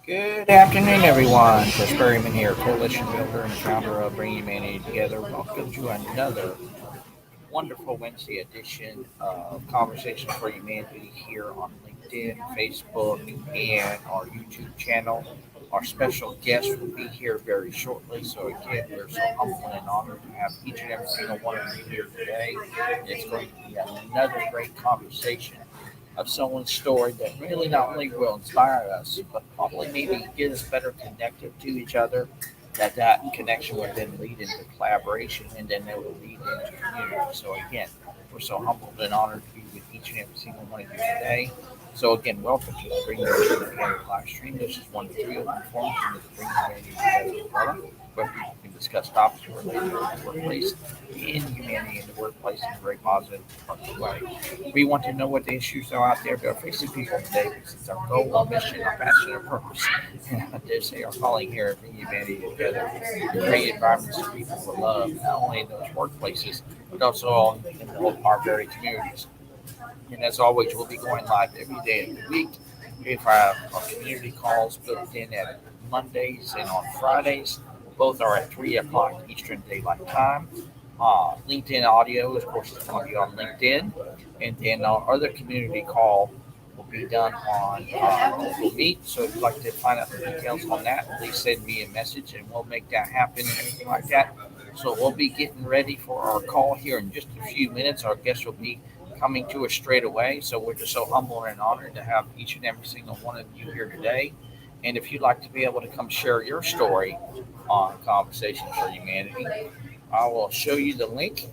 Good afternoon, everyone. Chris Berryman here, coalition builder and founder of Bringing Humanity Together. Welcome to another wonderful Wednesday edition of Conversation for Humanity here on LinkedIn, Facebook, and our YouTube channel. Our special guest will be here very shortly. So again, we're so humbled and honored to have each and every single one of you here today. It's going to be another great conversation of someone's story that really not only will inspire us, but probably maybe get us better connected to each other. That connection will then lead into collaboration, and then it will lead into community. So again, we're so humbled and honored to be with each and every single one of you today. So again, welcome to the Bring Humanity Together live stream. This is one of the three open forums in the Bring Humanity Together umbrella, where people can discuss topics related to the workplace and humanity in the workplace in a very positive, constructive way. We want to know what the issues are out there that are facing people today because it's our goal, our mission, our passion, our purpose. And they say our calling here at Bring Humanity Together to create environments that people will love, not only in those workplaces, but also in our very communities. And as always, we'll be going live every day of the week. We have our community calls built in at Mondays and on Fridays. Both are at 3 o'clock Eastern Daylight Time. LinkedIn audio, of course, is going to be on LinkedIn. And then our other community call will be done on Google Meet. So if you'd like to find out the details on that, please send me a message and we'll make that happen and everything like that. So we'll be getting ready for our call here in just a few minutes. Our guest will be coming to us straight away. So we're just so humbled and honored to have each and every single one of you here today. And if you'd like to be able to come share your story on Conversation for Humanity, I will show you the link.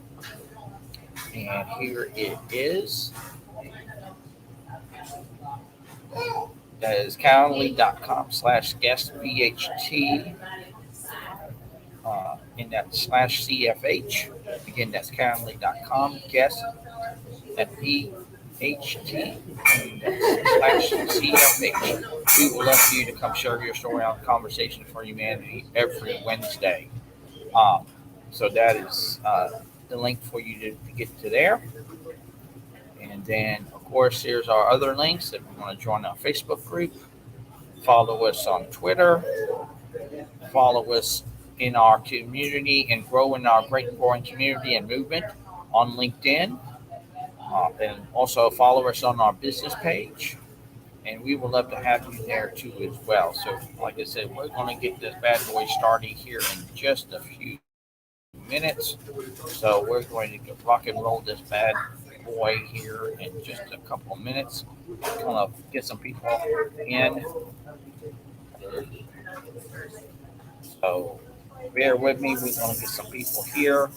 And here it is. That is calendly.com/guest PHT. In that /CFH. Again, that's calendly.com guest at PHT /CFH. We would love for you to come share your story on Conversation for Humanity every Wednesday. So that is the link for you to get to there. And then, of course, here's our other links if you want to join our Facebook group. Follow us on Twitter. Follow us in our community and grow in our great and growing community and movement on LinkedIn. And also follow us on our business page. And we would love to have you there too as well. So, like I said, we're going to get this bad boy started here in just a few minutes. So we're going to rock and roll this bad boy here in just a couple of minutes. Kind of get some people in. So bear with me. We're going to get some people here.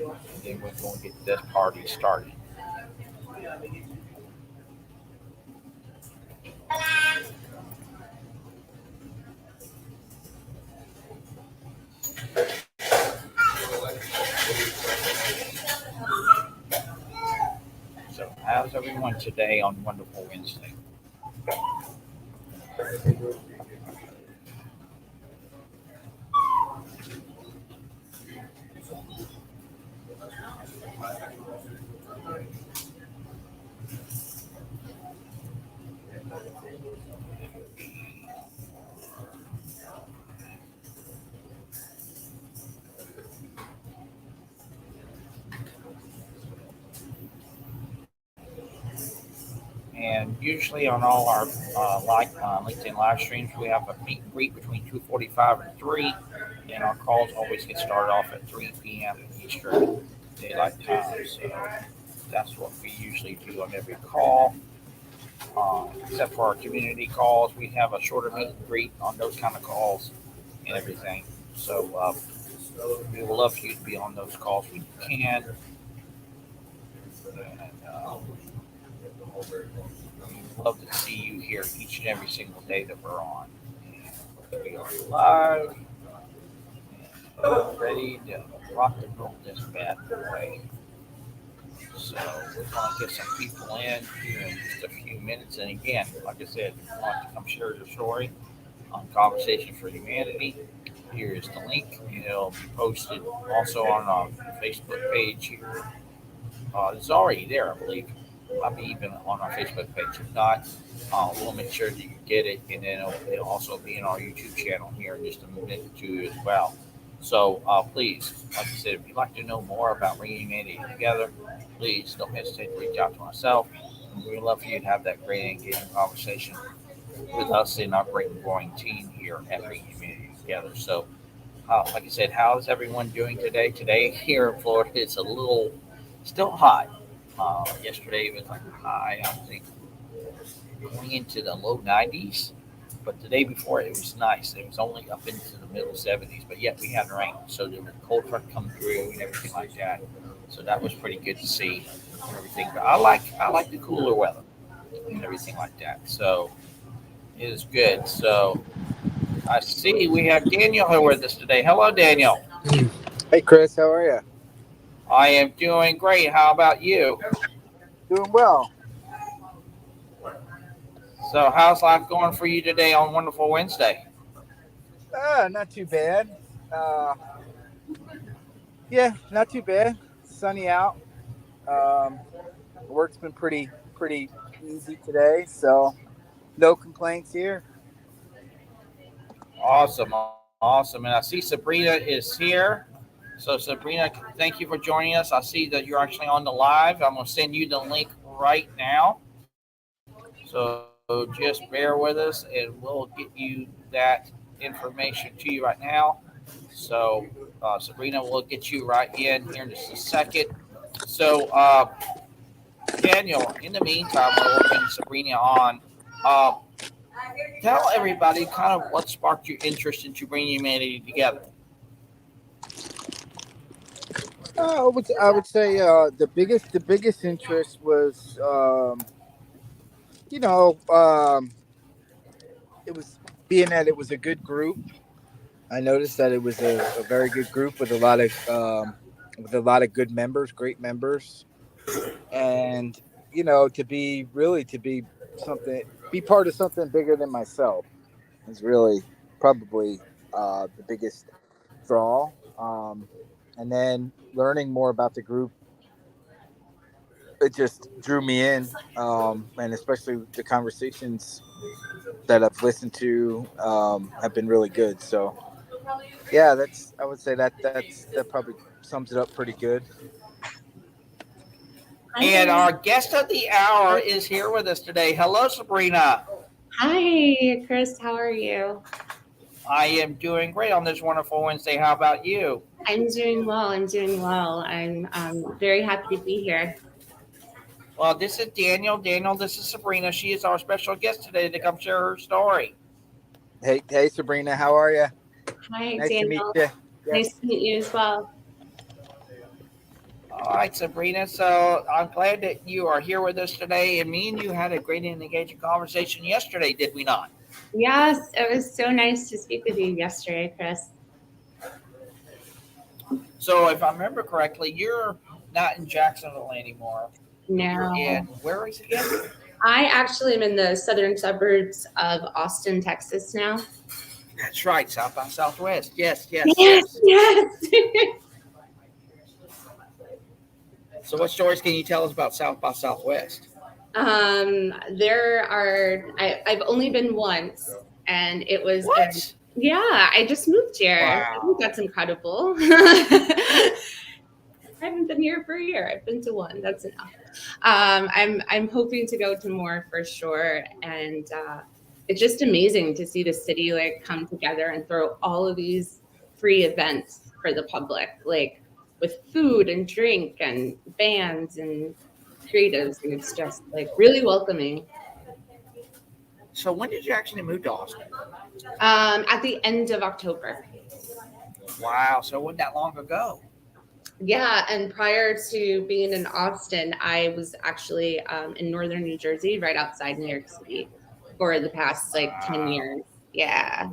And then we're going to get this party started. So how's everyone today on Wonderful Wednesday? And usually on all our LinkedIn live streams, we have a meet and greet between 2:45 and 3, and our calls always get started off at 3 p.m. Eastern Daylight Time. So that's what we usually do on every call. Except for our community calls, we have a shorter meet and greet on those kind of calls and everything. So we would love for you to be on those calls when you can. And we love to see you here each and every single day that we're on. And we are live and ready to rock and roll this bad boy. So we're going to get some people in here in just a few minutes. And again, like I said, if you want to come share your story on Conversation for Humanity, here is the link. It'll be posted also on our Facebook page here. It's already there, I believe. I'll be even on our Facebook page. If not, we'll make sure that you get it, and then it'll also be in our YouTube channel here in just a minute or two as well. So please, like I said, if you'd like to know more about bringing humanity together, please don't hesitate to reach out to myself. We'd love for you to have that great engaging conversation with us in our great and growing team here at Bringing Humanity Together. So, like I said, how's everyone doing today? Today here in Florida, it's a little still hot. Yesterday it was like high, I think, going into the low 90s. But the day before it was nice. It was only up into the middle 70s, but yet we had rain. So there was a cold front come through and everything like that. So that was pretty good to see and everything. But I like the cooler weather and everything like that. So it is good. So I see we have Daniel here with us today. Hello, Daniel. Hey Chris, how are you? I am doing great. How about you? Doing well. So how's life going for you today on Wonderful Wednesday? Not too bad. Uh, yeah, not too bad. Sunny out. Um, Work's been pretty easy today, so no complaints here. Awesome, awesome. And I see Sabrina is here. So Sabrina, thank you for joining us. I see that you're actually on the live. I'm going to send you the link right now. So just bear with us and we'll get you that information to you right now. So Sabrina will get you right in here in just a second. So Daniel, in the meantime, we're working Sabrina on. Uh, Tell everybody kind of what sparked your interest into bringing humanity together. I would say the biggest interest was you know it was being that it was a good group. I noticed that it was a very good group with a lot of good members, great members, and to be something, be part of something bigger than myself is really probably the biggest draw. And then learning more about the group, it just drew me in, and especially the conversations that I've listened to have been really good. So yeah, that's I would say that probably sums it up pretty good. And Hi. our guest of the hour is here with us today. Hello, Sabrina. Hi, Chris. How are you? I am doing great on this wonderful Wednesday. How about you? I'm doing well. I'm doing well. I'm very happy to be here. Well, this is Daniel. Daniel, this is Sabrina. She is our special guest today to come share her story. Hey, Sabrina, how are you? Hi, Nice to meet Daniel. you. Nice Yes. to meet you as well. All right, Sabrina. So I'm glad that you are here with us today. And me and you had a great and engaging conversation yesterday, did we not? Yes, it was so nice to speak with you yesterday, Chris. So if I remember correctly, you're not in Jacksonville anymore, but you're in No, where is it again? I actually am in the southern suburbs of Austin, Texas now. That's right, South by Southwest. Yes, yes, Yes, yes. yes. So what stories can you tell us about South by Southwest? There are. I've only been once, and it was a What? yeah. I just moved here. I think Wow. that's incredible. I haven't been here for a year. I've been to one. That's enough. I'm hoping to go to more for sure, and it's just amazing to see the city like come together and throw all of these free events for the public, like with food and drink and bands and creatives, and it's just like really welcoming. So when did you actually move to Austin? At the end of October. Wow. So it wasn't that long ago. Yeah, and prior to being in Austin, I was actually in northern New Jersey, right outside New York City, for the past like 10 Wow. years. Yeah,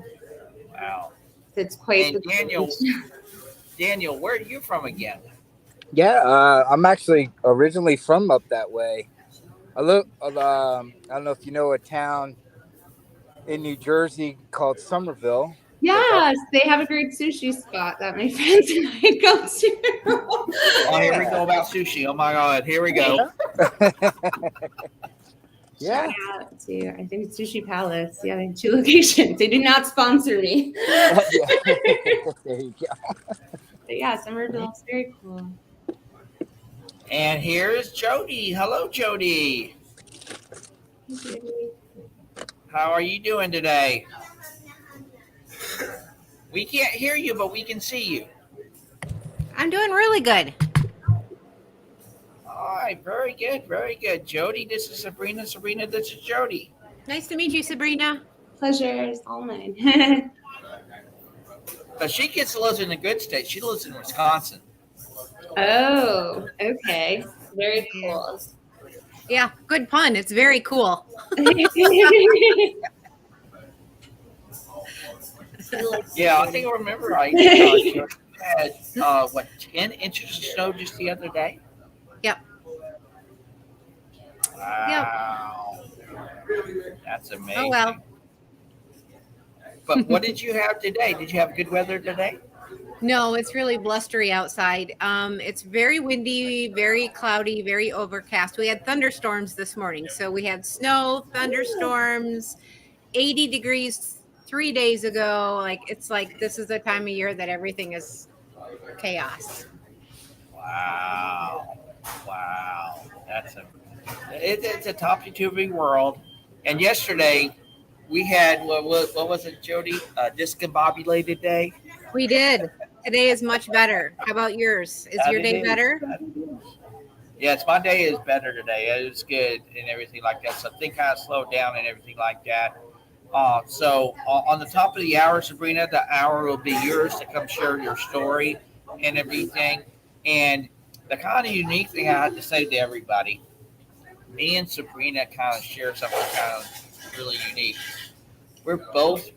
Wow. so it's quite And the Daniel, change. Daniel, where are you from again? Yeah, I'm actually originally from up that way. I don't know if you know a town in New Jersey called Somerville. Yes, they have a great sushi spot that my friends and I go to. Oh, here we go about sushi. Oh my God, here we go. Yeah. Shout out to, I think it's Sushi Palace. Yeah, they have 2 locations. They do not sponsor me. Yeah. There you go. But yeah, Somerville is very cool. And here's Jody. Hello, Jody. How are you doing today? We can't hear you, but we can see you. I'm doing really good. All right, very good, very good. Jody, this is Sabrina. Sabrina, this is Jody. Nice to meet you, Sabrina. Pleasure is all mine. But she gets to live in a good state. She lives in Wisconsin. Oh, okay. Very cool. Yeah, good pun. It's very cool. Yeah, I think I remember. She had 10 inches of snow just the other day. Yep. Wow, that's amazing. Oh, well. But what did you have today? Did you have good weather today? No, it's really blustery outside. It's very windy, very cloudy, very overcast. We had thunderstorms this morning. So we had snow, thunderstorms, 80 degrees 3 days ago. It's like this is the time of year that everything is chaos. Wow, wow, it's a topsy-turvy world. And yesterday we had what was it, Jody? Discombobulated day. We did. Today is much better. How about yours? Is your day better? Yes, my day is better today. It's good and everything like that. So things kind of slowed down and everything like that. So on the top of the hour, Sabrina, the hour will be yours to come share your story and everything. And the kind of unique thing I have to say to everybody, me and Sabrina kind of share something kind of really unique. We're both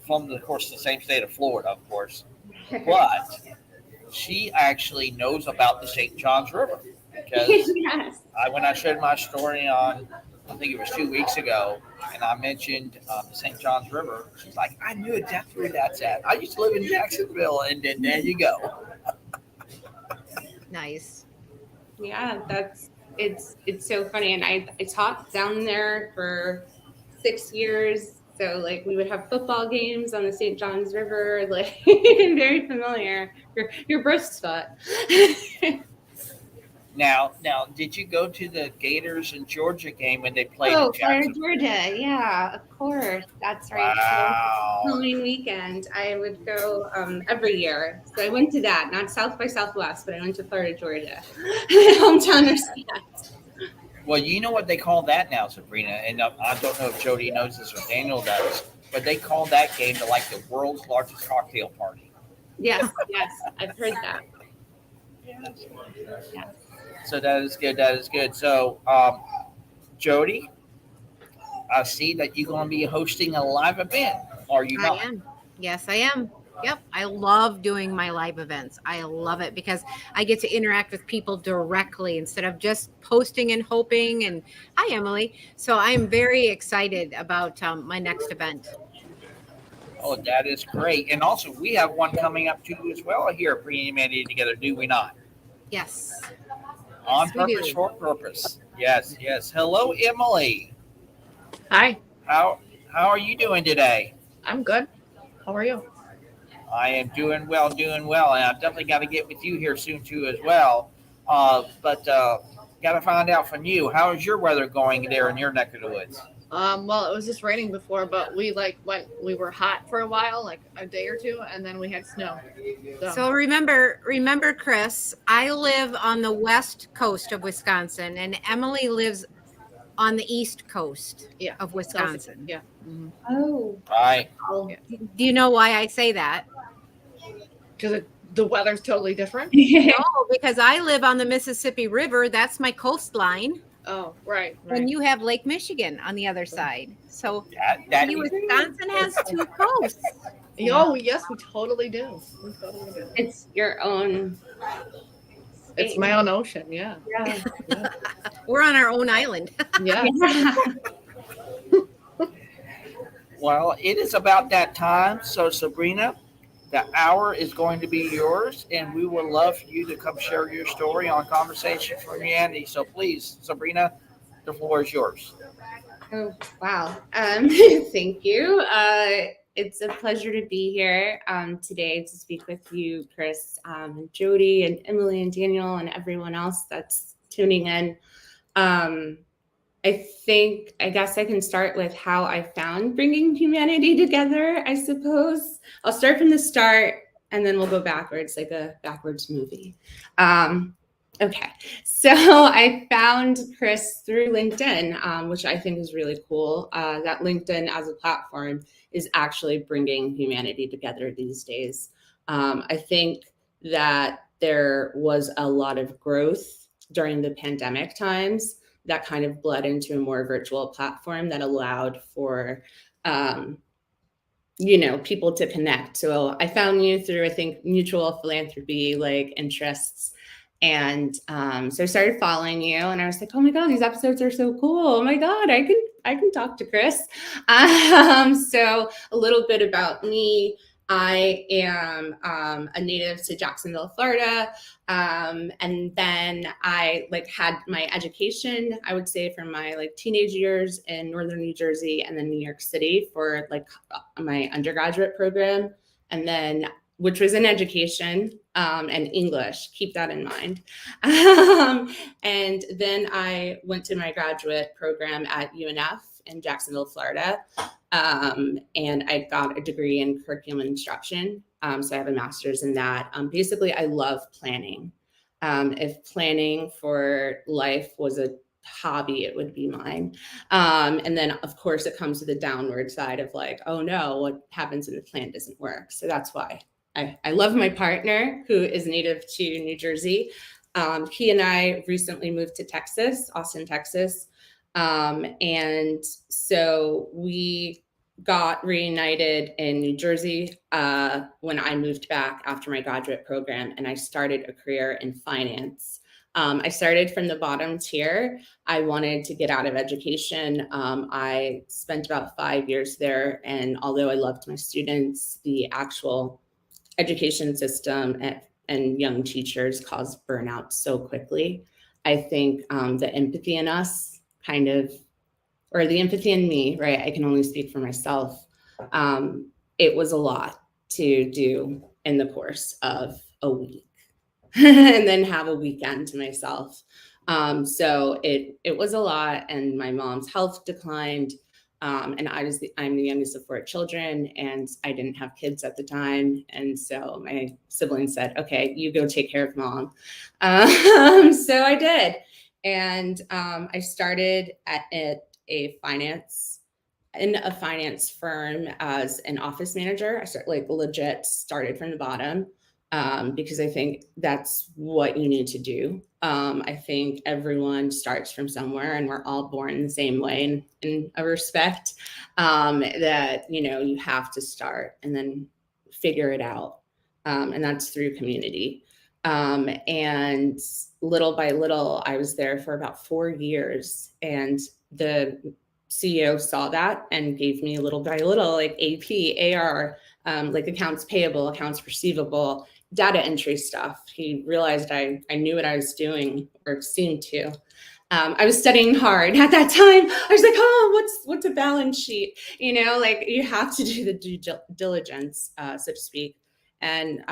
from, of course, the same state of Florida, of course, but she actually knows about the St. Johns River because Yes. when I shared my story on, I think it was 2 weeks ago, and I mentioned the St. Johns River, she's like, I knew exactly where that's at. I used to live in Jacksonville, and then there you go. Nice. Yeah, it's so funny. And I taught down there for 6 years. So like we would have football games on the St. Johns River, like very familiar. Your birth spot. Now, did you go to the Gators and Georgia game when they played Oh, in Florida, Jacksonville? Georgia. Yeah, of course. That's right. Wow. Halloween weekend, I would go every year. So I went to that, not South by Southwest, but I went to Florida, Georgia. Hometown respect. Well, you know what they call that now, Sabrina, and I don't know if Jody knows this or Daniel does, but they call that game like the world's largest cocktail party. Yes, I've heard that. Yeah. So that is good. That is good. So, Jody, I see that you're going to be hosting a live event. Are you not? I am. Yes, I am. Yep. I love doing my live events. I love it because I get to interact with people directly instead of just posting and hoping. And hi, Emily. So I am very excited about my next event. Oh, that is great. And also, we have one coming up too as well here at Bringing Humanity Together, do we not? Yes. On Yes, we purpose, do. for purpose. Yes, yes. Hello, Emily. Hi, How are you doing today? I'm good. How are you? I am doing well, and I've definitely got to get with you here soon too as well. But got to find out from you, how is your weather going there in your neck of the woods? Well, it was just raining before, but we were hot for a while, like a day or two, and then we had snow. So remember, Chris, I live on the west coast of Wisconsin, and Emily lives on the east coast of Wisconsin. Yeah. Mm-hmm. Oh. Right. Do you know why I say that? Because the weather's totally different. No, because I live on the Mississippi River. That's my coastline. Oh, right. And you have Lake Michigan on the other side. So that Wisconsin has 2 coasts. Oh, yes, we totally do. It's your own. It's my own ocean. Yeah. Yeah. We're on our own island. Yeah. Well, it is about that time. So, Sabrina, the hour is going to be yours, and we would love for you to come share your story on Conversation for Humanity. So, please, Sabrina, the floor is yours. Oh, wow. Thank you. It's a pleasure to be here today to speak with you, Chris, and Jody, and Emily, and Daniel, and everyone else that's tuning in. Um, I guess I can start with how I found bringing humanity together, I suppose. I'll start from the start and then we'll go backwards, like a backwards movie. Okay, so I found Chris through LinkedIn, which I think is really cool. That LinkedIn as a platform is actually bringing humanity together these days. I think that there was a lot of growth during the pandemic times that kind of bled into a more virtual platform that allowed for people to connect. So I found you through, I think, mutual philanthropy like interests. And so I started following you, and I was like, oh my god, these episodes are so cool. Oh my god, I can talk to Chris. So a little bit about me. I am a native to Jacksonville, Florida. And then I had my education, I would say, from my teenage years in northern New Jersey and then New York City for my undergraduate program, and then which was in education and English. Keep that in mind. And then I went to my graduate program at UNF in Jacksonville, Florida. And I got a degree in curriculum instruction. So I have a master's in that. Basically, I love planning. If planning for life was a hobby, it would be mine. And then, of course, it comes to the downward side of oh no, what happens when the plan doesn't work? So that's why I love my partner, who is native to New Jersey. He and I recently moved to Texas, Austin, Texas. And so we got reunited in New Jersey when I moved back after my graduate program, and I started a career in finance. I started from the bottom tier. I wanted to get out of education. I spent about 5 years there, and although I loved my students, the actual education system and young teachers cause burnout so quickly. I think the empathy in us or the empathy in me, right? I can only speak for myself. It was a lot to do in the course of a week and then have a weekend to myself. So it was a lot, and my mom's health declined. And I'm the youngest of 4 children, and I didn't have kids at the time. And so my siblings said, okay, you go take care of mom. So I did. And I started in a finance firm as an office manager. I legit started from the bottom. Because I think that's what you need to do. I think everyone starts from somewhere, and we're all born the same way in a respect that, you have to start and then figure it out. And that's through community. And little by little, I was there for about 4 years, and the CEO saw that and gave me little by little, AP, AR, accounts payable, accounts receivable, data entry stuff. He realized I knew what I was doing, or seemed to. I was studying hard at that time. I was like, oh, what's a balance sheet? You have to do the due diligence, so to speak. And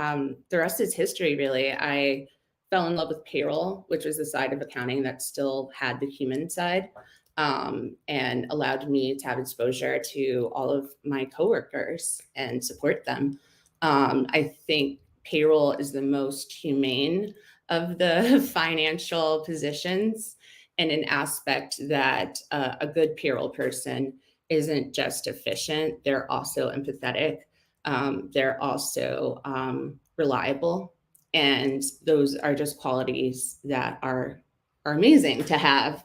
the rest is history, really. I fell in love with payroll, which was the side of accounting that still had the human side. And allowed me to have exposure to all of my coworkers and support them. I think payroll is the most humane of the financial positions, in an aspect that a good payroll person isn't just efficient, they're also empathetic, they're also reliable, and those are just qualities that are amazing to have.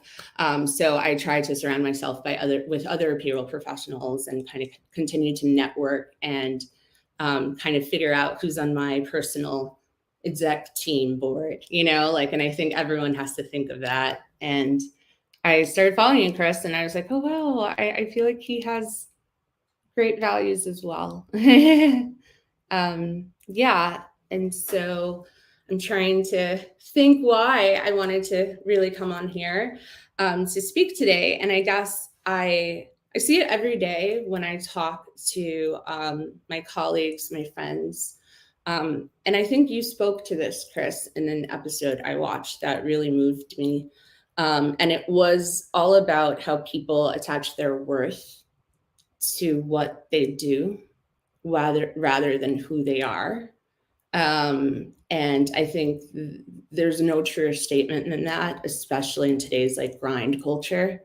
So I try to surround myself with other payroll professionals and kind of continue to network and kind of figure out who's on my personal exec team board, and I think everyone has to think of that. And I started following you, Chris, and I was like, oh, wow, I feel like he has great values as well. Yeah. And so I'm trying to think why I wanted to really come on here to speak today. And I guess I see it every day when I talk to my colleagues, my friends. And I think you spoke to this, Chris, in an episode I watched that really moved me. And it was all about how people attach their worth to what they do rather than who they are. And I think there's no truer statement than that, especially in today's like grind culture.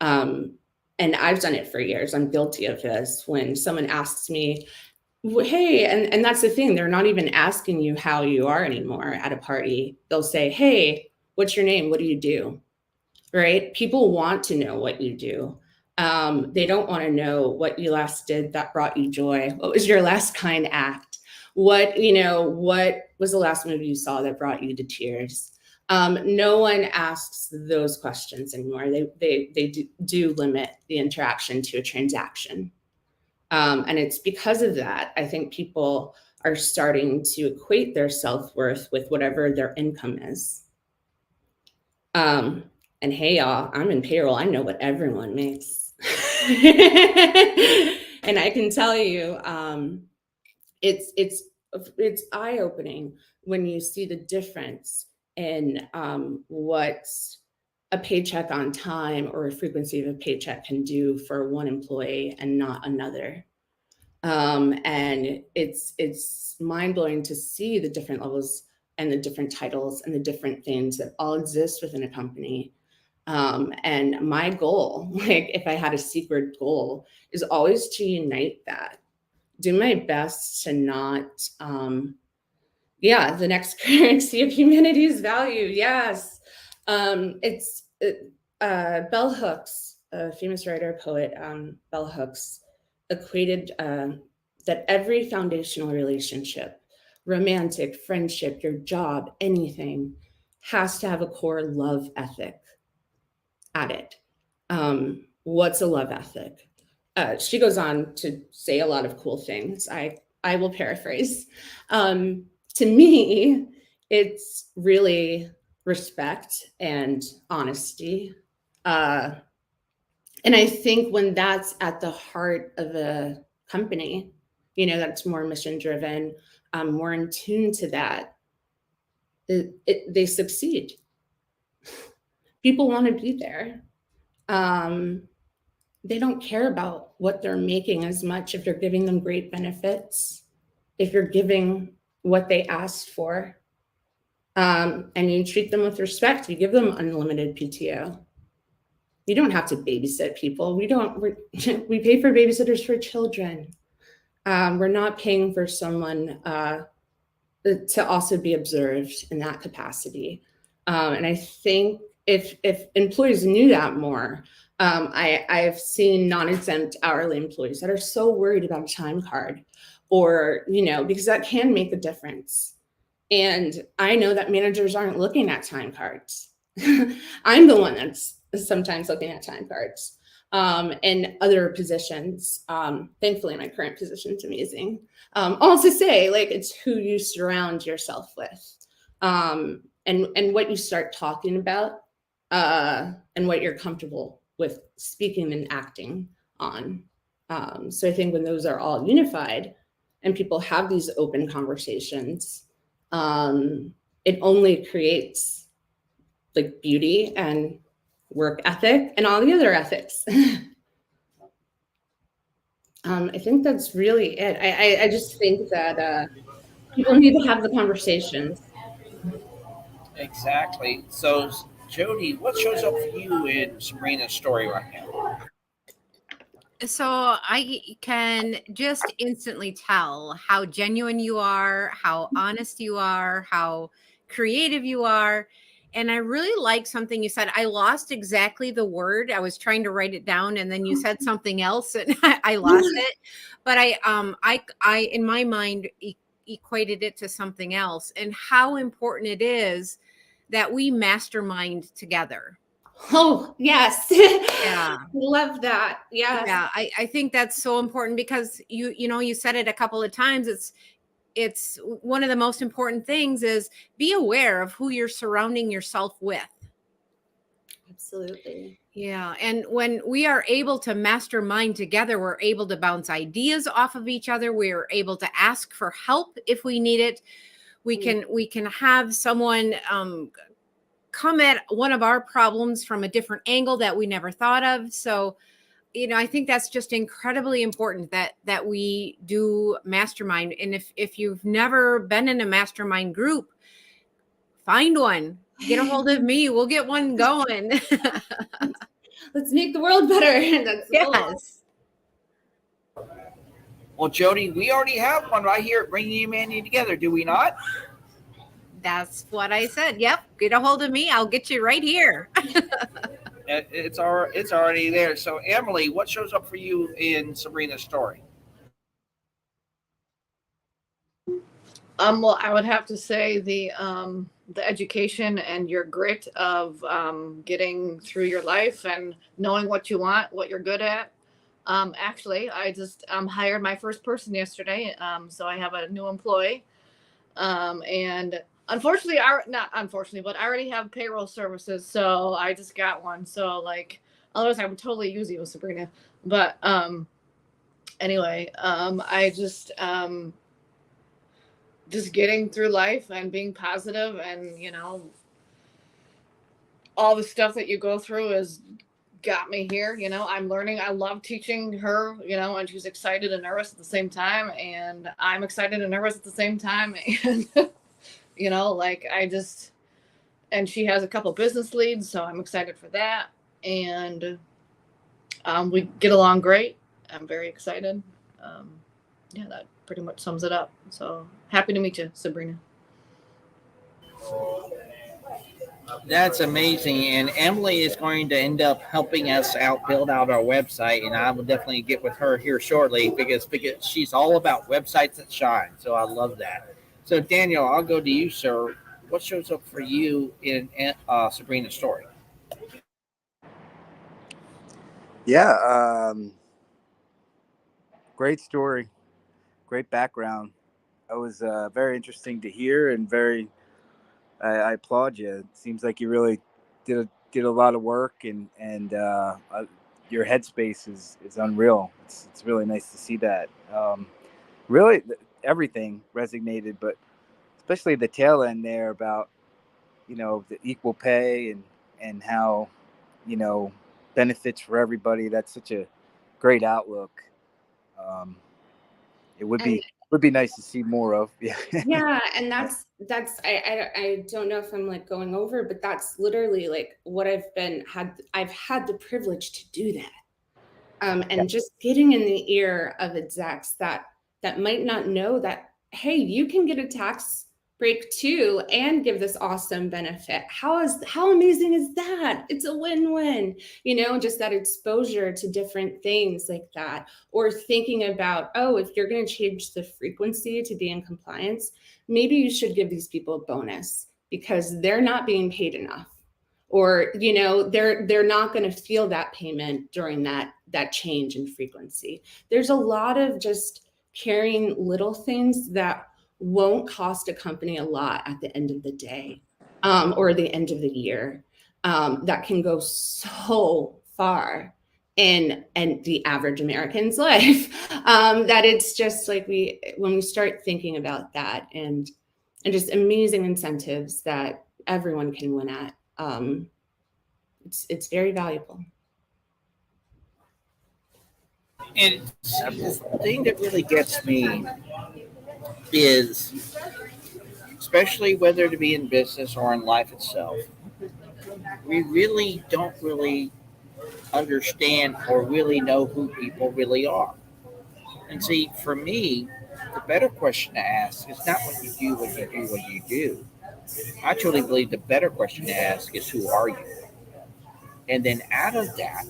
Um, and I've done it for years. I'm guilty of this. When someone asks me, hey, and that's the thing, they're not even asking you how you are anymore at a party. They'll say, hey, what's your name? What do you do? Right? People want to know what you do. They don't want to know what you last did that brought you joy. What was your last kind act? What was the last movie you saw that brought you to tears? No one asks those questions anymore. They do limit the interaction to a transaction. And it's because of that, I think people are starting to equate their self-worth with whatever their income is. And hey, y'all, I'm in payroll. I know what everyone makes. And I can tell you, it's eye-opening when you see the difference in what a paycheck on time or a frequency of a paycheck can do for one employee and not another. And it's mind-blowing to see the different levels and the different titles and the different things that all exist within a company. And my goal, like if I had a secret goal, is always to unite that. Do my best to not, the next currency of humanity's value. Yes. Bell Hooks, a famous writer, poet, Bell Hooks, equated that every foundational relationship, romantic, friendship, your job, anything, has to have a core love ethic at it. What's a love ethic? She goes on to say a lot of cool things. I will paraphrase. To me, it's really respect and honesty. And I think when that's at the heart of a company, that's more mission driven, more in tune to that, they succeed. People want to be there. They don't care about what they're making as much if you're giving them great benefits, if you're giving what they asked for, and you treat them with respect. You give them unlimited PTO. You don't have to babysit people. We pay for babysitters for children. We're not paying for someone to also be observed in that capacity. And I think if employees knew that more, I've seen non-exempt hourly employees that are so worried about a time card, or, because that can make a difference. And I know that managers aren't looking at time cards. I'm the one that's sometimes looking at time cards. And other positions, thankfully my current position is amazing. All to say, like, it's who you surround yourself with, and what you start talking about, and what you're comfortable with speaking and acting on. So I think when those are all unified and people have these open conversations, it only creates like beauty and work ethic and all the other ethics. I think that's really it. I just think that people need to have the conversations. Exactly. So, Jody, what shows up for you in Sabrina's story right now? So I can just instantly tell how genuine you are, how honest you are, how creative you are. And I really like something you said. I lost exactly the word. I was trying to write it down, and then you said something else, and I lost it. But I in my mind equated it to something else, and how important it is that we mastermind together. Oh, yes. Yeah. Love that. Yes. Yeah, I think that's so important because you said it a couple of times. It's one of the most important things is be aware of who you're surrounding yourself with. Absolutely. Yeah, and when we are able to mastermind together, we're able to bounce ideas off of each other. We're able to ask for help if we need it. We can have someone come at one of our problems from a different angle that we never thought of. So, I think that's just incredibly important that we do mastermind. And if you've never been in a mastermind group, find one. Get a hold of me. We'll get one going. Let's make the world better. That's the goal. Yes. Well, Jody, we already have one right here at Bringing Humanity Together, do we not? That's what I said. Yep. Get a hold of me. I'll get you right here. It's already there. So, Emily, what shows up for you in Sabrina's story? Well, I would have to say the education and your grit of getting through your life and knowing what you want, what you're good at. Actually, I just hired my first person yesterday, so I have a new employee. And unfortunately, not unfortunately, but I already have payroll services, so I just got one. So like, otherwise, I would totally use you, Sabrina. But anyway, I just getting through life and being positive, and all the stuff that you go through has got me here. I'm learning. I love teaching her, and she's excited and nervous at the same time, and I'm excited and nervous at the same time. And like and she has a couple business leads, so I'm excited for that. And we get along great. I'm very excited. Yeah, that pretty much sums it up. So happy to meet you, Sabrina. That's amazing. And Emily is going to end up helping us out build out our website. And I will definitely get with her here shortly because she's all about websites that shine. So I love that. So, Daniel, I'll go to you, sir. What shows up for you in Sabrina's story? Yeah, great story, great background. It was very interesting to hear, and I applaud you. It seems like you really did a lot of work, and your headspace is unreal. It's really nice to see that. Really, everything resonated, but especially the tail end there about the equal pay and how benefits for everybody. That's such a great outlook. Um, it would be nice to see more of. Yeah. Yeah, and that's I don't know if I'm like going over, but that's literally like what I've had the privilege to do that. And just getting in the ear of execs that might not know that, hey, you can get a tax break too and give this awesome benefit. How amazing is that? It's a win-win, just that exposure to different things like that. Or thinking about, oh, if you're going to change the frequency to be in compliance, maybe you should give these people a bonus because they're not being paid enough. Or they're not going to feel that payment during that change in frequency. There's a lot of just carrying little things that won't cost a company a lot at the end of the day, or the end of the year, that can go so far in the average American's life, that it's just like when we start thinking about that and just amazing incentives that everyone can win at. It's very valuable. And the thing that really gets me is, especially whether to be in business or in life itself, we really don't really understand or really know who people really are. And see, for me, the better question to ask is not what you do, what you do, what you do. I truly believe the better question to ask is who are you? And then out of that,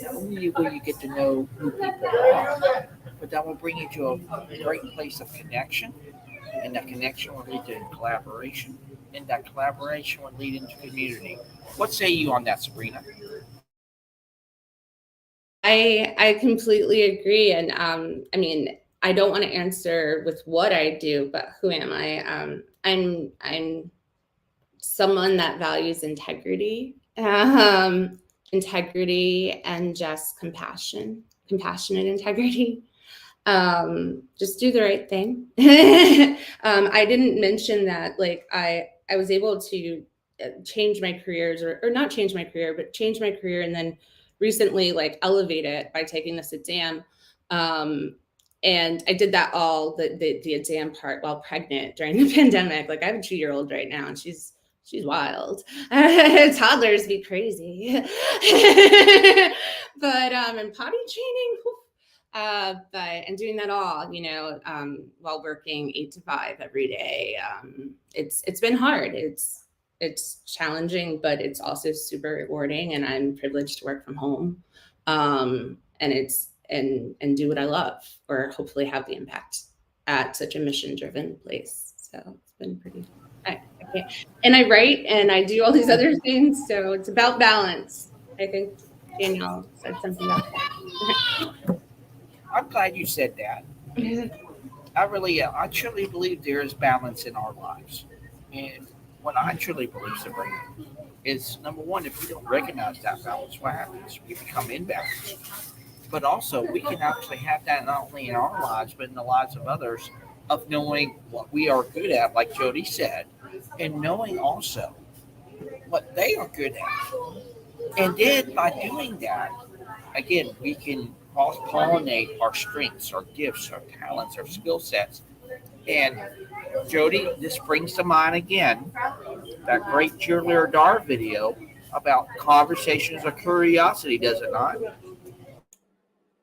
not only will you get to know who people are, but that will bring you to a great place of connection, and that connection will lead to collaboration. and that collaboration would lead into community. What say you on that, Sabrina? I completely agree, and I mean, I don't want to answer with what I do, but who am I? I'm someone that values integrity and just compassionate integrity. Just do the right thing. I didn't mention that, like, I was able to change my careers, or not change my career, but change my career, and then recently, like, elevate it by taking this exam. Um, and I did that all the exam part while pregnant during the pandemic. Like, I have a 2-year-old right now, and she's wild. Toddlers be crazy. But and potty training. But and doing that all, while working 8 to 5 every day. It's been hard. It's challenging, but it's also super rewarding, and I'm privileged to work from home. And do what I love, or hopefully have the impact at such a mission-driven place. So it's been pretty. And I write and I do all these other things. So it's about balance. I think Danielle said something about that. I'm glad you said that. I truly believe there is balance in our lives. And what I truly believe, Sabrina, is number one, if we don't recognize that balance, what happens? We become imbalanced. But also, we can actually have that not only in our lives, but in the lives of others, of knowing what we are good at, like Jody said, and knowing also what they are good at. And then by doing that, again, we can cross pollinate our strengths, our gifts, our talents, our skill sets. And Jody, this brings to mind again that great cheerleader Dar video about conversations of curiosity, does it not?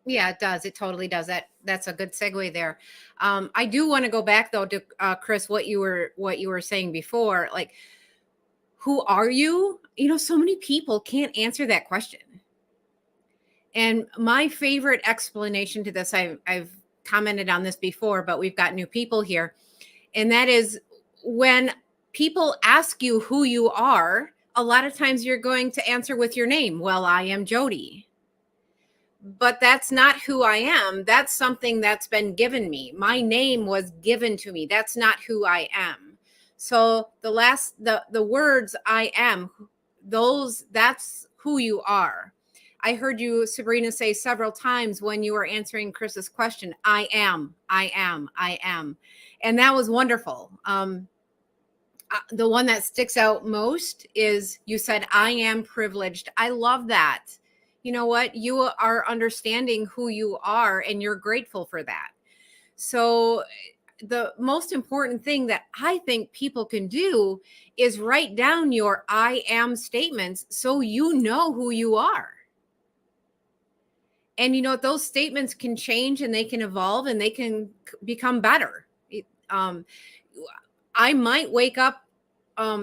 Yeah, it does. It totally does. That's a good segue there. I do want to go back though to Chris, what you were saying before. Like, who are you? So many people can't answer that question. And my favorite explanation to this, I've commented on this before, but we've got new people here, and that is, when people ask you who you are, a lot of times you're going to answer with your name. Well, I am Jody. But that's not who I am. That's something that's been given me. My name was given to me. That's not who I am. So the words I am, that's who you are. I heard you, Sabrina, say several times when you were answering Chris's question, I am, I am, I am. And that was wonderful. The one that sticks out most is you said, I am privileged. I love that. You know what? You are understanding who you are, and you're grateful for that. So the most important thing that I think people can do is write down your I am statements so you know who you are. And those statements can change, and they can evolve, and they can become better. I might wake up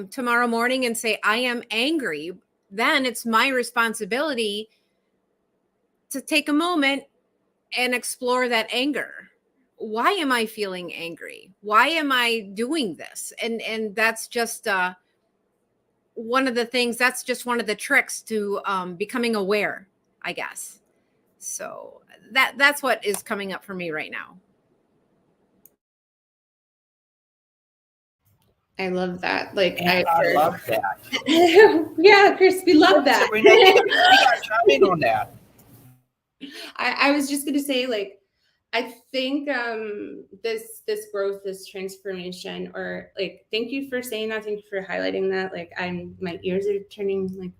tomorrow morning and say, I am angry. Then it's my responsibility to take a moment and explore that anger. Why am I feeling angry? Why am I doing this? And that's just one of the things. That's just one of the tricks to becoming aware, I guess. So that's what is coming up for me right now. I love that. Like, I love that. Yeah, Chris, we love that. Sabrina, you got to chime in on that. I was just going to say, like, I think this growth, this transformation, or like, thank you for saying that. Thank you for highlighting that. Like, my ears are turning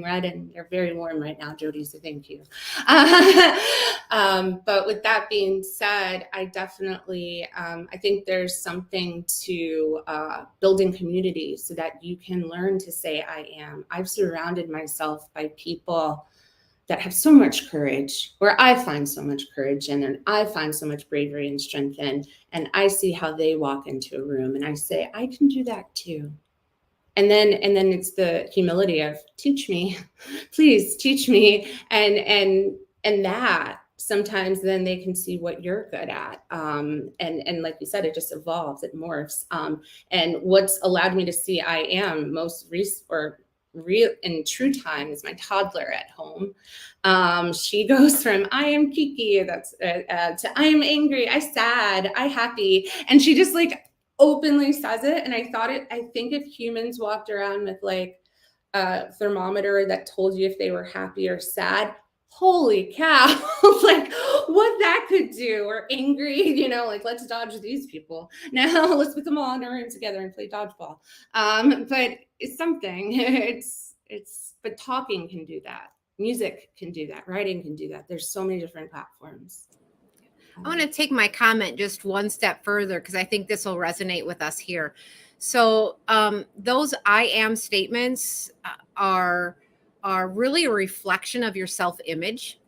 red, and they're very warm right now, Jody. So thank you. But with that being said, I definitely I think there's something to building community so that you can learn to say I am. I've surrounded myself by people that have so much courage, where I find so much courage in, and I find so much bravery and strength in, and I see how they walk into a room, and I say, I can do that too. And then it's the humility of, teach me, please teach me, and that sometimes then they can see what you're good at. And like you said, it just evolves, it morphs. And what's allowed me to see I am most real in true time is my toddler at home. She goes from I am Kiki, that's to I am angry, I sad, I happy, and she just like openly says it. And I think if humans walked around with like a thermometer that told you if they were happy or sad, holy cow, like what that could do, or angry, like let's dodge these people. Now let's put them all in a room together and play dodgeball. But it's something, but talking can do that. Music can do that. Writing can do that. There's so many different platforms. I want to take my comment just one step further because I think this will resonate with us here. So those I am statements are really a reflection of your self-image.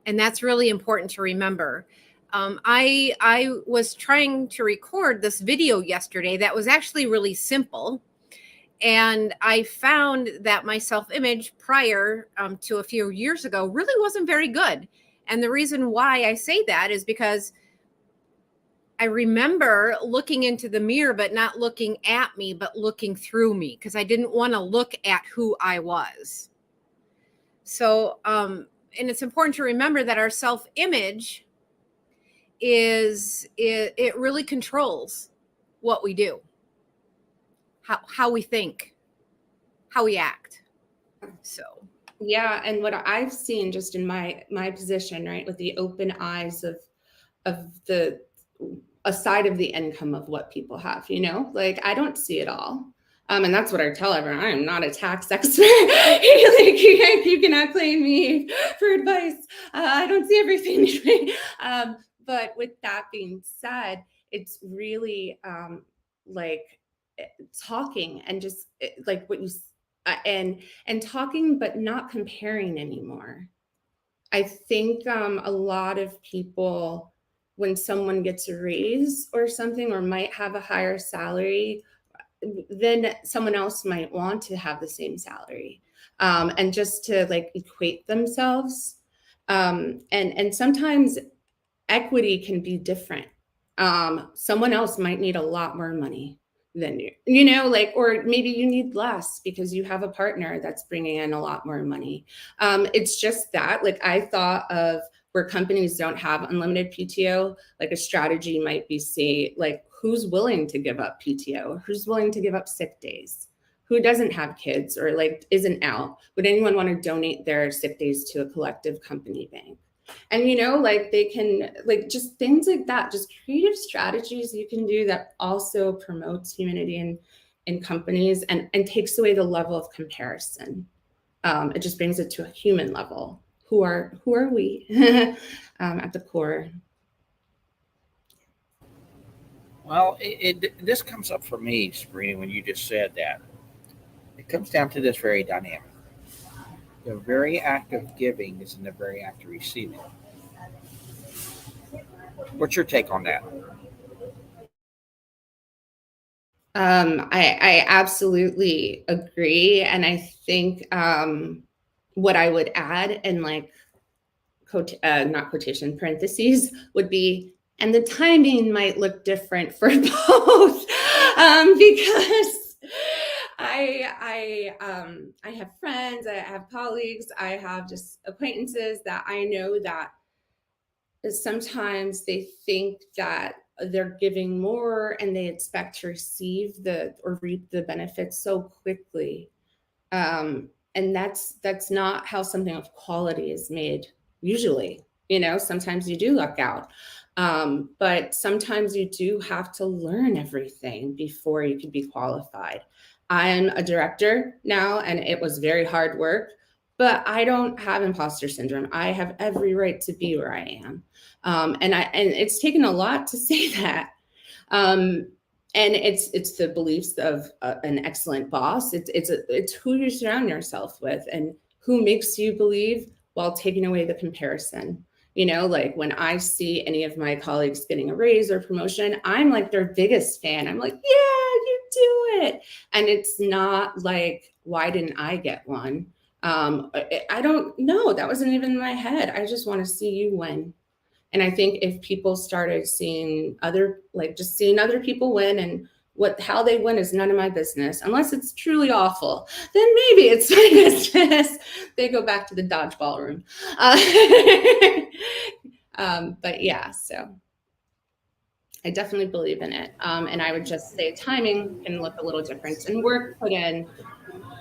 And that's really important to remember. I was trying to record this video yesterday that was actually really simple. And I found that my self-image prior to a few years ago really wasn't very good. And the reason why I say that is because I remember looking into the mirror, but not looking at me, but looking through me, because I didn't want to look at who I was. So, and it's important to remember that our self-image it really controls what we do, how we think, how we act. So. Yeah, and what I've seen just in my position, right, with the open eyes of the a side of the income of what people have, like I don't see it all. And that's what I tell everyone. I am not a tax expert. Like, you cannot claim me for advice. I don't see everything. But with that being said, it's really like talking and just like what you and talking, but not comparing anymore. I think a lot of people, when someone gets a raise or something, or might have a higher salary, then someone else might want to have the same salary, and just to like equate themselves. And sometimes equity can be different. Someone else might need a lot more money than you, like, or maybe you need less because you have a partner that's bringing in a lot more money. It's just that, like, I thought of where companies don't have unlimited PTO, like a strategy might be, say, like, who's willing to give up PTO? Who's willing to give up sick days? Who doesn't have kids or like isn't out? Would anyone want to donate their sick days to a collective company bank? And like they can, like, just things like that, just creative strategies you can do that also promotes humanity in companies and takes away the level of comparison. It just brings it to a human level. Who are we at the core? Well, this comes up for me, Sabrina, when you just said that. It comes down to this very dynamic. The very act of giving is in the very act of receiving. What's your take on that? I absolutely agree. And I think what I would add, and like not quotation, parentheses, would be, and the timing might look different for both, because I have friends, I have colleagues, I have just acquaintances that I know that sometimes they think that they're giving more and they expect to receive or reap the benefits so quickly. And that's not how something of quality is made usually. Sometimes you do luck out. But sometimes you do have to learn everything before you can be qualified. I'm a director now, and it was very hard work, but I don't have imposter syndrome. I have every right to be where I am. And it's taken a lot to say that. And it's the beliefs of an excellent boss. It's who you surround yourself with and who makes you believe while taking away the comparison. Like when I see any of my colleagues getting a raise or promotion, I'm like their biggest fan. I'm like, yeah, you do it. And it's not like, why didn't I get one? I don't know. That wasn't even in my head. I just want to see you win. And I think if people started seeing just seeing other people win, and how they win is none of my business, unless it's truly awful, then maybe it's my business. They go back to the dodgeball room. But yeah, so I definitely believe in it. And I would just say timing can look a little different, and work put in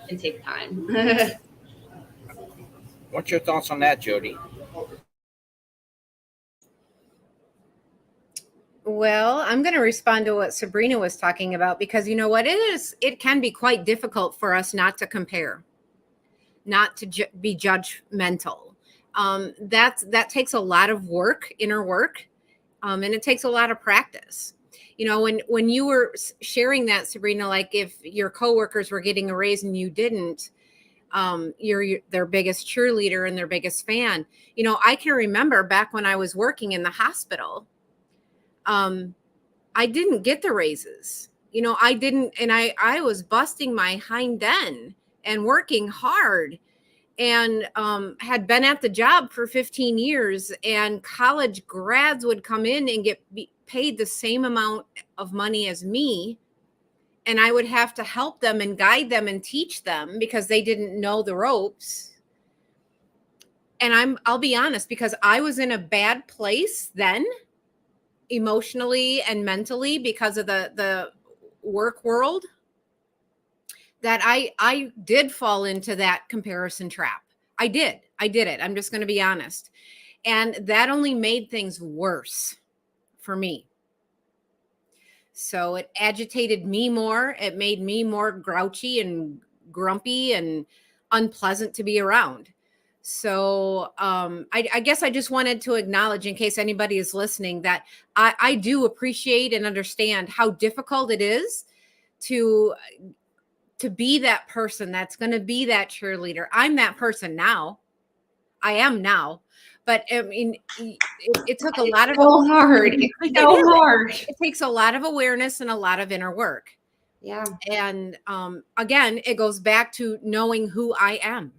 can take time. What's your thoughts on that, Jody? Well, I'm going to respond to what Sabrina was talking about, because you know what it can be quite difficult for us not to compare, not to be judgmental. That takes a lot of work, inner work, and it takes a lot of practice. You know, when you were sharing that, Sabrina, like if your coworkers were getting a raise and you didn't, you're their biggest cheerleader and their biggest fan. You know, I can remember back when I was working in the hospital, I didn't get the raises. You know, I didn't, and I was busting my hind end and working hard, and had been at the job for 15 years, and college grads would come in and get paid the same amount of money as me. And I would have to help them and guide them and teach them because they didn't know the ropes. And I'll be honest, because I was in a bad place then, emotionally and mentally, because of the work world, that I did fall into that comparison trap. I did it. I'm just going to be honest. And that only made things worse for me. So it agitated me more. It made me more grouchy and grumpy and unpleasant to be around. So I guess I just wanted to acknowledge, in case anybody is listening, that I do appreciate and understand how difficult it is to be that person that's going to be that cheerleader. I'm that person now. I am now. But I mean, it took a lot of so hard. It's so hard. It takes a lot of awareness and a lot of inner work. Yeah. And again, it goes back to knowing who I am.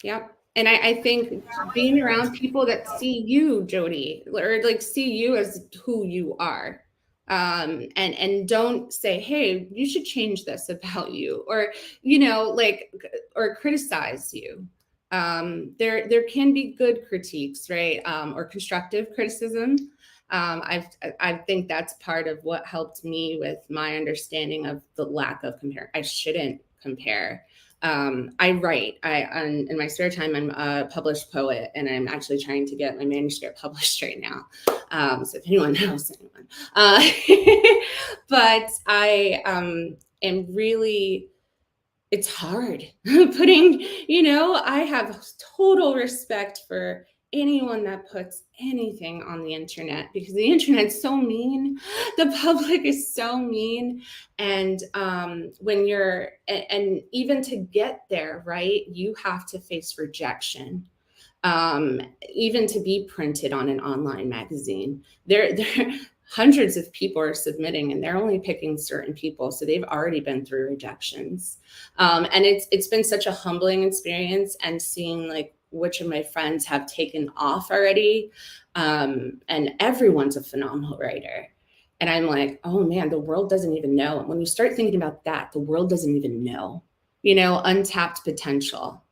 Yep. And I think being around people that see you, Jody, or like see you as who you are. And don't say, hey, you should change this about you, or, you know, like, or criticize you. There can be good critiques, right? Or constructive criticism. I think that's part of what helped me with my understanding of the lack of compare. I shouldn't compare. I write. In my spare time, I'm a published poet, and I'm actually trying to get my manuscript published right now. So if anyone knows anyone, but I am really. It's hard putting. You know, I have total respect for anyone that puts anything on the internet, because the internet's so mean. The public is so mean. And when you're, and even to get there, right, you have to face rejection. Even to be printed on an online magazine, there hundreds of people are submitting, and they're only picking certain people, so they've already been through rejections. And it's been such a humbling experience, and seeing like which of my friends have taken off already, and everyone's a phenomenal writer. And I'm like, oh man, the world doesn't even know. And when you start thinking about that, the world doesn't even know, you know, untapped potential.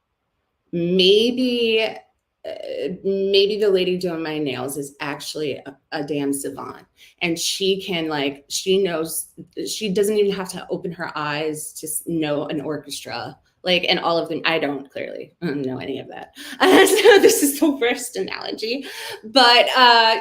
Maybe the lady doing my nails is actually a damn savant, and she can, like, she knows, she doesn't even have to open her eyes to know an orchestra, like, and all of them. I don't clearly know any of that. So this is the worst analogy, but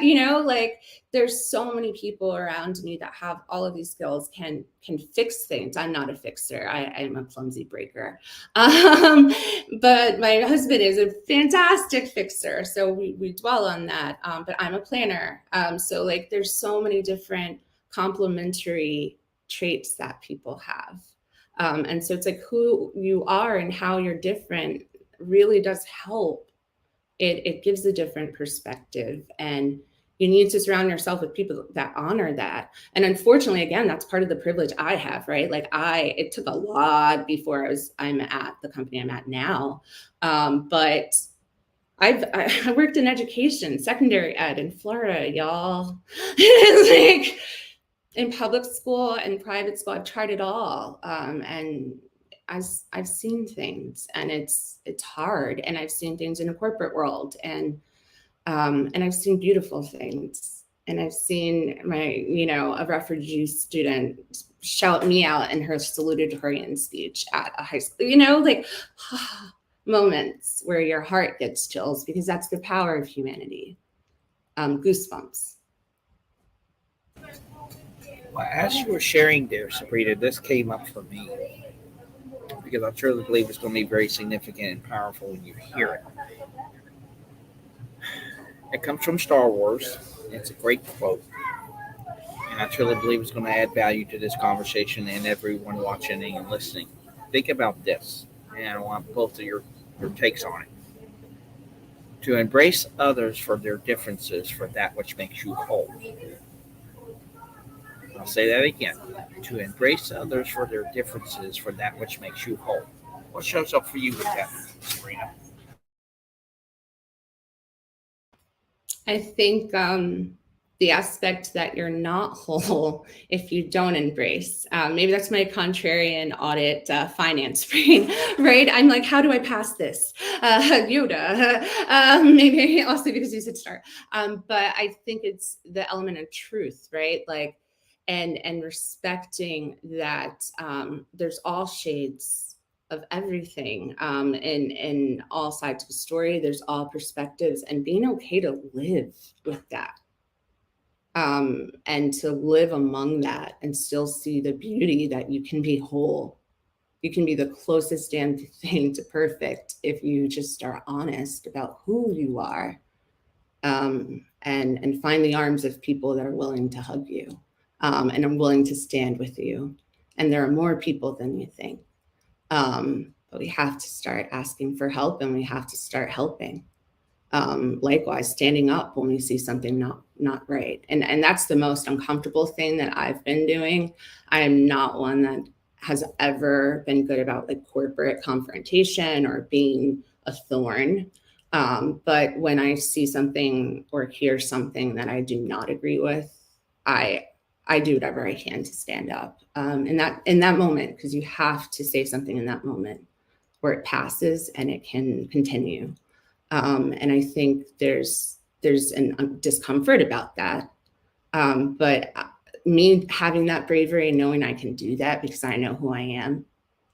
you know, like, there's so many people around me that have all of these skills, can fix things. I'm not a fixer. I am a clumsy breaker. But my husband is a fantastic fixer. So we dwell on that. But I'm a planner. So like, there's so many different complementary traits that people have. And so it's like, who you are and how you're different really does help. It gives a different perspective, and You need to surround yourself with people that honor that. And unfortunately, again, that's part of the privilege I have, right? Like it took a lot before I'm at the company I'm at now. But I worked in education, secondary ed in Florida, y'all. It's like in public school and private school, I've tried it all. And I've seen things, and it's hard. And I've seen things in the corporate world, and I've seen beautiful things. And I've seen a refugee student shout me out in her salutatorian speech at a high school, like moments where your heart gets chills, because that's the power of humanity. Goosebumps. Well, as you were sharing there, Sabrina, this came up for me because I truly believe it's going to be very significant and powerful when you hear it. It comes from Star Wars. It's a great quote. And I truly believe it's going to add value to this conversation and everyone watching and listening. Think about this, and I want both of your takes on it. To embrace others for their differences for that which makes you whole. I'll say that again. To embrace others for their differences for that which makes you whole. What shows up for you with that, Sabrina? I think the aspect that you're not whole if you don't embrace. Maybe that's my contrarian audit finance brain, right? I'm like, how do I pass this? Yoda. Maybe also because you said star. But I think it's the element of truth, right? Like, and respecting that there's all shades of everything in all sides of the story. There's all perspectives, and being okay to live with that. And to live among that and still see the beauty that you can be whole. You can be the closest damn thing to perfect if you just are honest about who you are, and find the arms of people that are willing to hug you, and are willing to stand with you. And there are more people than you think. But we have to start asking for help, and we have to start helping. Likewise, standing up when we see something not right. And that's the most uncomfortable thing that I've been doing. I am not one that has ever been good about like corporate confrontation or being a thorn. But when I see something or hear something that I do not agree with, I do whatever I can to stand up. In that moment, because you have to say something in that moment where it passes and it can continue. And I think there's an discomfort about that. But me having that bravery and knowing I can do that because I know who I am,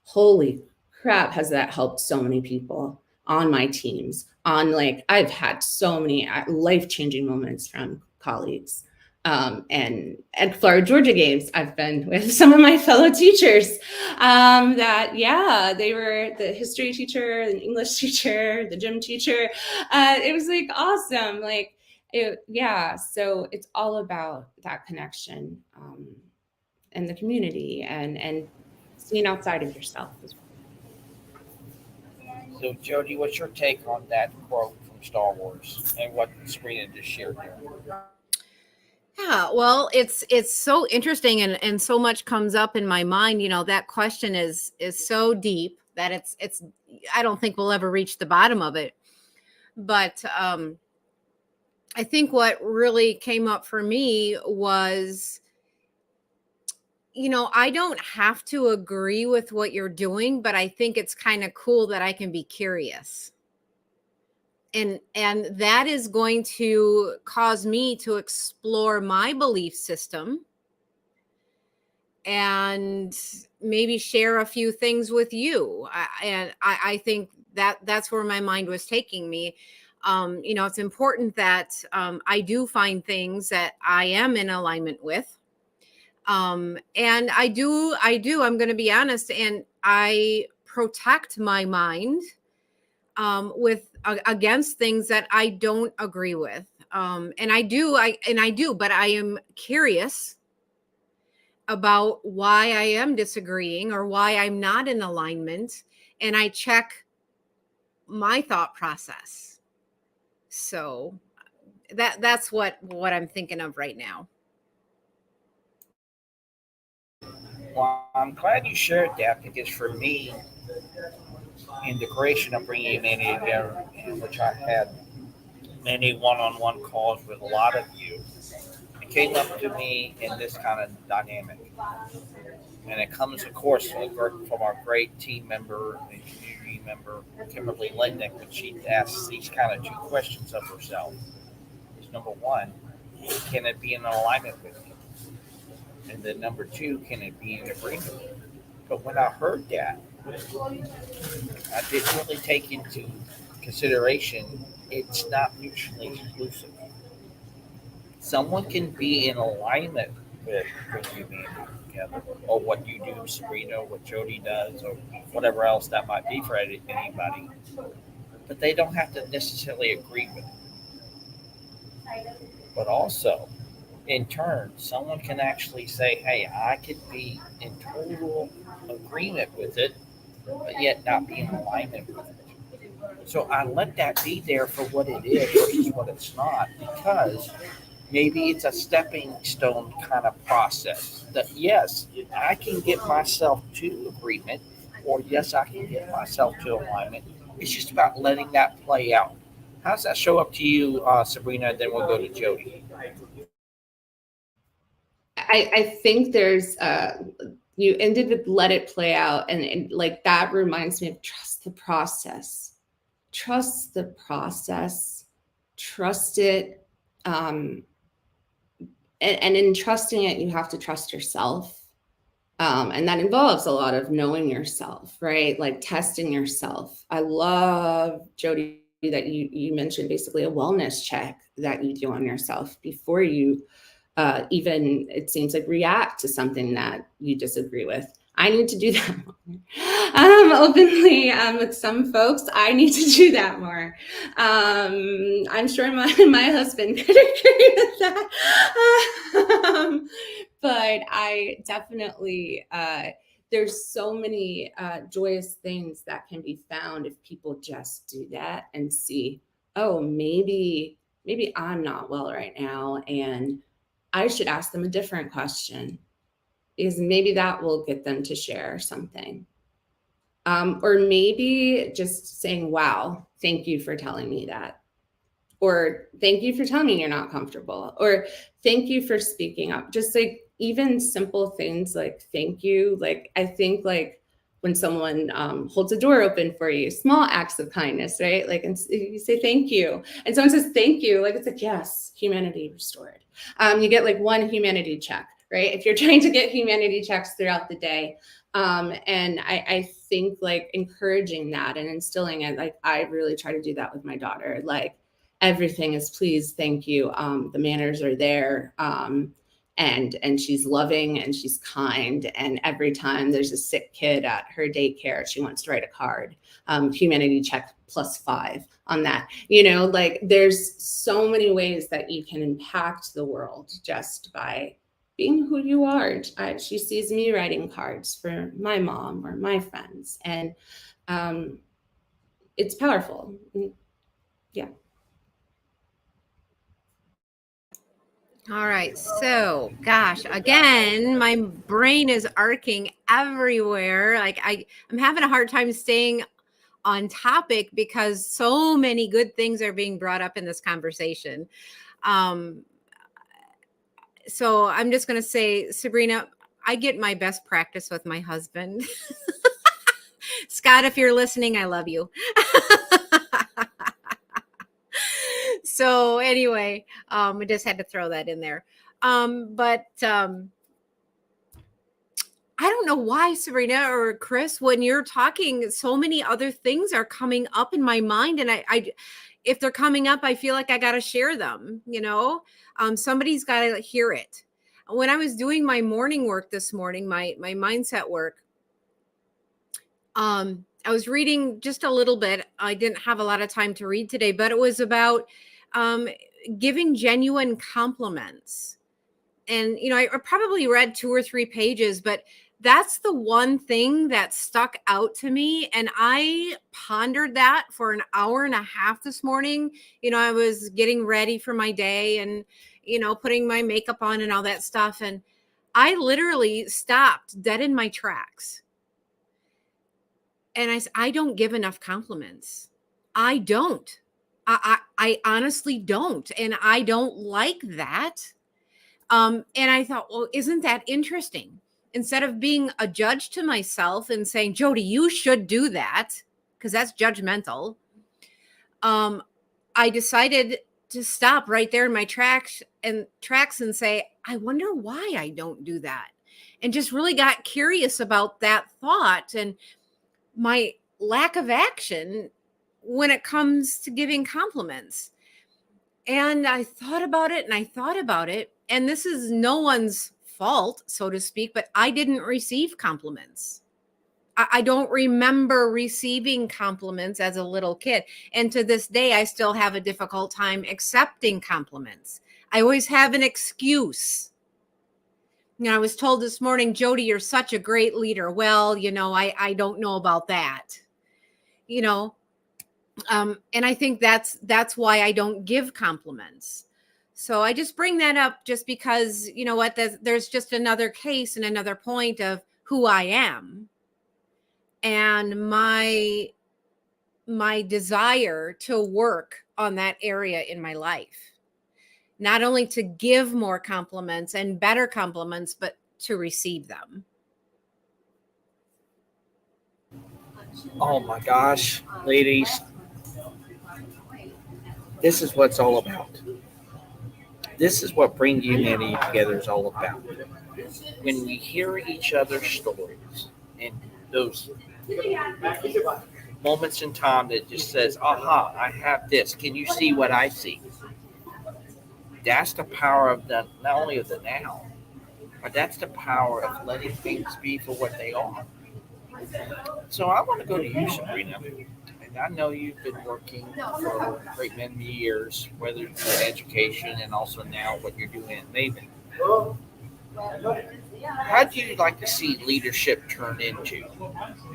holy crap, has that helped so many people on my teams. I've had so many life-changing moments from colleagues. And at Florida Georgia games, I've been with some of my fellow teachers they were the history teacher, the English teacher, the gym teacher. It was like awesome. So it's all about that connection and the community and seeing outside of yourself as well. So, Jody, what's your take on that quote from Star Wars and what Sabrina just shared there? Yeah, well, it's so interesting, and so much comes up in my mind. That question is so deep that it's I don't think we'll ever reach the bottom of it. But I think what really came up for me was, I don't have to agree with what you're doing, but I think it's kind of cool that I can be curious. And that is going to cause me to explore my belief system and maybe share a few things with you. I think that's where my mind was taking me. It's important that I do find things that I am in alignment with. And I do, I'm going to be honest, and I protect my mind with against things that I don't agree with. And I do, but I am curious about why I am disagreeing or why I'm not in alignment. And I check my thought process. So that's what I'm thinking of right now. Well, I'm glad you shared that because for me, in the creation of bringing humanity together, in which I had many one-on-one calls with a lot of you, it came up to me in this kind of dynamic. And it comes, of course, from our great team member and community member, Kimberly Lindnick, when she asks these kind of two questions of herself. Is number one, can it be in alignment with me? And then number two, can it be in agreement? But when I heard that, I didn't really take into consideration it's not mutually exclusive. Someone can be in alignment with you being together, or what you do, Sabrina, or what Jody does, or whatever else that might be for anybody, but they don't have to necessarily agree with it. But also, in turn, someone can actually say, hey, I could be in total agreement with it, but yet not be in alignment with it. So I let that be there for what it is versus what it's not, because maybe it's a stepping stone kind of process that, yes, I can get myself to agreement, or yes, I can get myself to alignment. It's just about letting that play out. How does that show up to you, Sabrina? Then we'll go to Jody. I think there's you ended with let it play out, and like that reminds me of trust the process. Trust the process. Trust it. And in trusting it, you have to trust yourself. And that involves a lot of knowing yourself, right? Like testing yourself. I love, Jody, that you mentioned basically a wellness check that you do on yourself before you even, it seems like, react to something that you disagree with. I need to do that more. Openly, with some folks, I need to do that more. I'm sure my husband could agree with that. But I definitely, there's so many joyous things that can be found if people just do that and see, oh, maybe I'm not well right now, and I should ask them a different question, because maybe that will get them to share something. Or maybe just saying, wow, thank you for telling me that. Or thank you for telling me you're not comfortable. Or thank you for speaking up. Just like even simple things like thank you. Like I think like when someone holds a door open for you, small acts of kindness, right? Like, and you say thank you. And someone says thank you. Like it's like, yes, humanity restored. You get like one humanity check, right? If you're trying to get humanity checks throughout the day. And I think like encouraging that and instilling it, like I really try to do that with my daughter. Like everything is please, thank you. The manners are there. And she's loving and she's kind. And every time there's a sick kid at her daycare, she wants to write a card. Humanity check +5 on that. You know, like there's so many ways that you can impact the world just by being who you are. She sees me writing cards for my mom or my friends, and it's powerful. Yeah. All right. So, gosh, again, my brain is arcing everywhere. Like I'm having a hard time staying on topic because so many good things are being brought up in this conversation. So I'm just going to say, Sabrina, I get my best practice with my husband. Scott, if you're listening, I love you. So anyway, I just had to throw that in there. But I don't know why, Sabrina or Chris, when you're talking, so many other things are coming up in my mind. And I if they're coming up, I feel like I got to share them, you know, somebody's got to hear it. When I was doing my morning work this morning, my mindset work, I was reading just a little bit. I didn't have a lot of time to read today, but it was about giving genuine compliments. And, you know, I probably read 2 or 3 pages, but that's the one thing that stuck out to me. And I pondered that for an hour and a half this morning. I was getting ready for my day and, putting my makeup on and all that stuff. And I literally stopped dead in my tracks. And I said, I don't give enough compliments. I don't. I honestly don't. And I don't like that. And I thought, well, isn't that interesting? Instead of being a judge to myself and saying, Jody, you should do that, because that's judgmental. I decided to stop right there in my tracks and say, I wonder why I don't do that. And just really got curious about that thought and my lack of action when it comes to giving compliments. And I thought about it and I thought about it. And this is no one's fault, so to speak, but I didn't receive compliments. I don't remember receiving compliments as a little kid. And to this day, I still have a difficult time accepting compliments. I always have an excuse. I was told this morning, Jody, you're such a great leader. Well, I don't know about that. And I think that's why I don't give compliments. So I just bring that up just because, there's just another case and another point of who I am and my desire to work on that area in my life. Not only to give more compliments and better compliments, but to receive them. Oh my gosh, ladies. This is what it's all about. This is what bringing humanity together is all about. When we hear each other's stories and those moments in time that just says, aha, I have this. Can you see what I see? That's the power of not only of the now, but that's the power of letting things be for what they are. So I want to go to you, Sabrina. And I know you've been working for a great many years, whether it's in education and also now what you're doing at Maven. How do you like to see leadership turn into?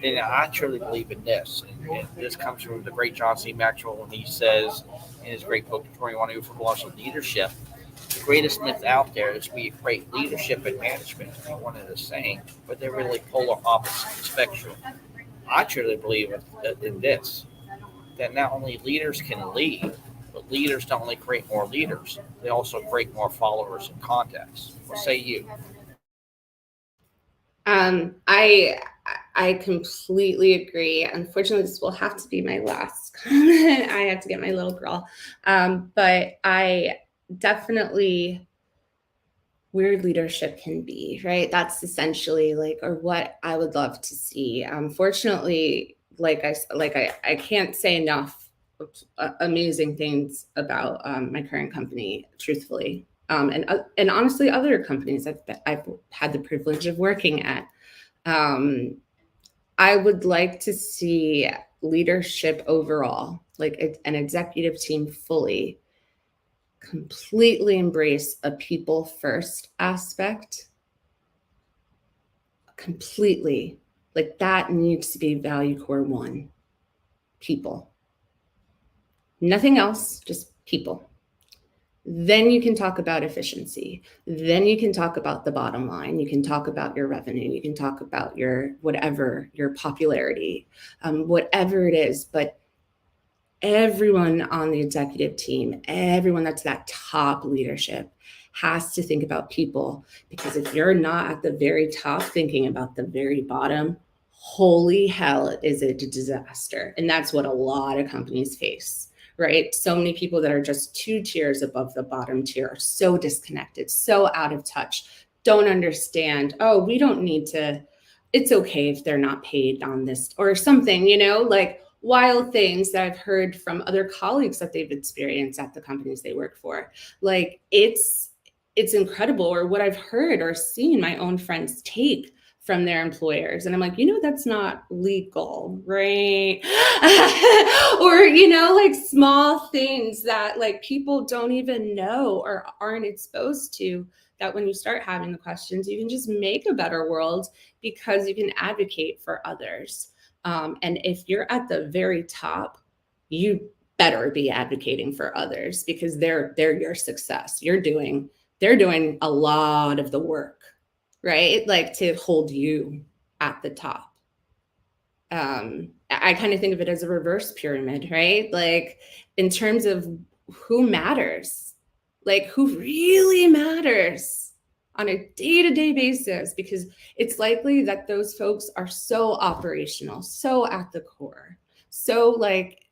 And I truly believe in this. And this comes from the great John C. Maxwell when he says in his great book, 21 Years for Loss of Leadership, the greatest myth out there is we equate leadership and management to be one and the same, but they're really polar opposites of the spectrum. I truly believe in this, that not only leaders can lead, but leaders don't only create more leaders, they also create more followers and contacts. What say you? I completely agree. Unfortunately, this will have to be my last comment. I have to get my little girl. But I definitely, where leadership can be, right? That's essentially or what I would love to see. Fortunately, I can't say enough amazing things about my current company, truthfully. And honestly, other companies I've had the privilege of working at. I would like to see leadership overall, an executive team fully, completely embrace a people first aspect. Completely. That needs to be value core one. People. Nothing else, just people. Then you can talk about efficiency. Then you can talk about the bottom line. You can talk about your revenue. You can talk about your whatever, your popularity, whatever it is. But everyone on the executive team, everyone that's that top leadership has to think about people. Because if you're not at the very top thinking about the very bottom, holy hell, it is a disaster. And that's what a lot of companies face. Right? So many people that are just 2 tiers above the bottom tier are so disconnected, so out of touch, don't understand, we don't need to, it's okay if they're not paid on this or something, wild things that I've heard from other colleagues that they've experienced at the companies they work for. It's incredible, or what I've heard or seen my own friends take from their employers. And I'm like, that's not legal, right? Or, small things that people don't even know or aren't exposed to that when you start having the questions, you can just make a better world because you can advocate for others. And if you're at the very top, you better be advocating for others because they're your success. They're doing a lot of the work, right? Like to hold you at the top. I kind of think of it as a reverse pyramid, right? Like in terms of who matters, like who really matters on a day-to-day basis, because it's likely that those folks are so operational, so at the core, so like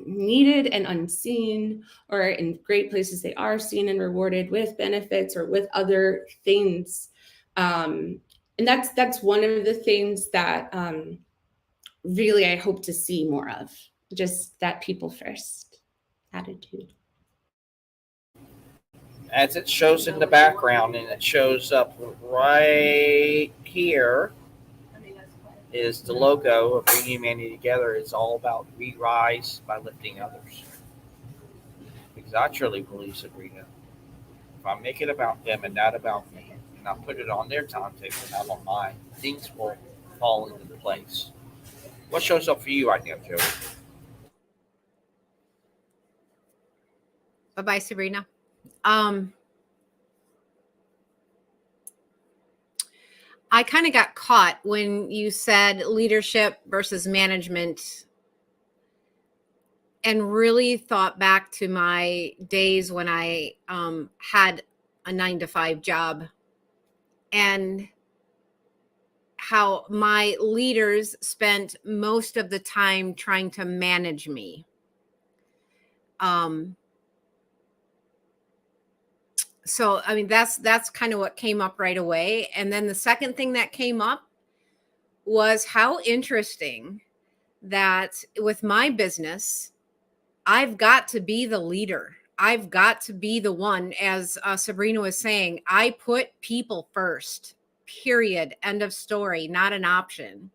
needed and unseen, or in great places they are seen and rewarded with benefits or with other things. And that's one of the things that really I hope to see more of, just that people first attitude. As it shows in the background, and it shows up right here, is the logo of Bringing Humanity Together. It's all about we rise by lifting others. Because I truly believe, Sabrina, if I make it about them and not about me, and I put it on their timetable, not on mine, things will fall into place. What shows up for you right now, Joey? Bye-bye, Sabrina. I kind of got caught when you said leadership versus management, and really thought back to my days when I had a 9-to-5 job, and how my leaders spent most of the time trying to manage me. So, I mean, that's kind of what came up right away. And then the second thing that came up was how interesting that with my business, I've got to be the leader. I've got to be the one, as Sabrina was saying, I put people first, period, end of story, not an option.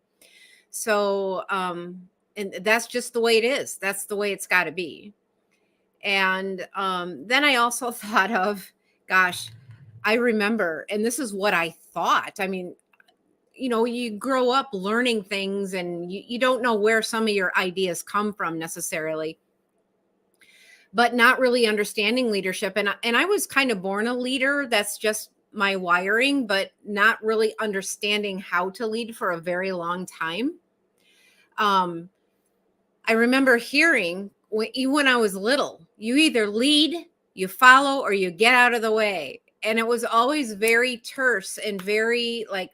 So, and that's just the way it is. That's the way it's got to be. And then I also thought of, gosh, I remember, and this is what I thought. I mean, you know, you grow up learning things and you don't know where some of your ideas come from necessarily, but not really understanding leadership. And I was kind of born a leader. That's just my wiring, but not really understanding how to lead for a very long time. I remember hearing when I was little, you either lead, you follow, or you get out of the way. And it was always very terse and very like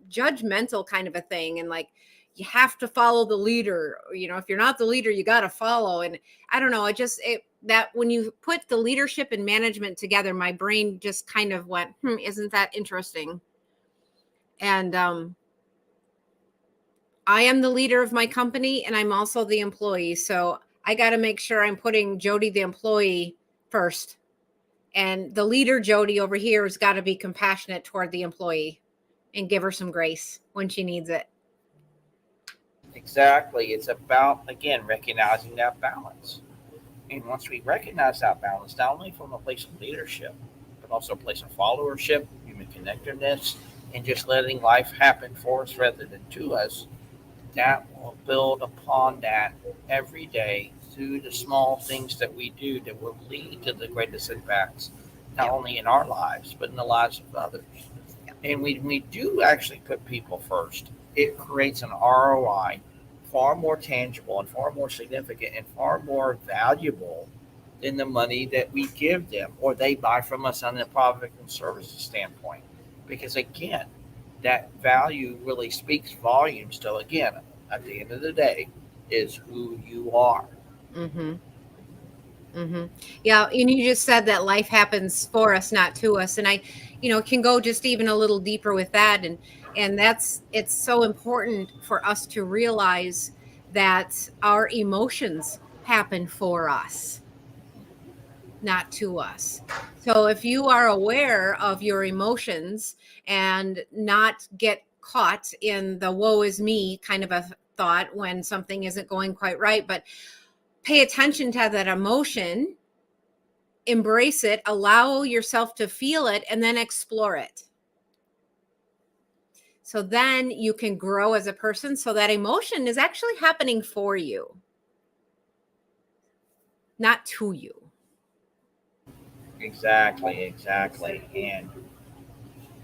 judgmental kind of a thing. And like, you have to follow the leader. You know, if you're not the leader, you got to follow. And I don't know, that when you put the leadership and management together, my brain just kind of went, isn't that interesting? And I am the leader of my company and I'm also the employee. So I got to make sure I'm putting Jody, the employee, first. And the leader, Jody, over here has got to be compassionate toward the employee and give her some grace when she needs it. Exactly. It's about, again, recognizing that balance. And once we recognize that balance, not only from a place of leadership, but also a place of followership, human connectedness, and just letting life happen for us rather than to us, that will build upon that every day through the small things that we do that will lead to the greatest impacts, not only in our lives, but in the lives of others. And we do actually put people first. It creates an ROI far more tangible and far more significant and far more valuable than the money that we give them or they buy from us on a product and services standpoint. Because again, that value really speaks volumes to, again, at the end of the day, is who you are. Mm-hmm. Mm-hmm. Yeah. And you just said that life happens for us, not to us. And I, can go just even a little deeper with that. And it's so important for us to realize that our emotions happen for us, not to us. So if you are aware of your emotions and not get caught in the woe is me kind of a thought when something isn't going quite right, but pay attention to that emotion, embrace it, allow yourself to feel it, and then explore it. So then you can grow as a person. So that emotion is actually happening for you, not to you. Exactly. And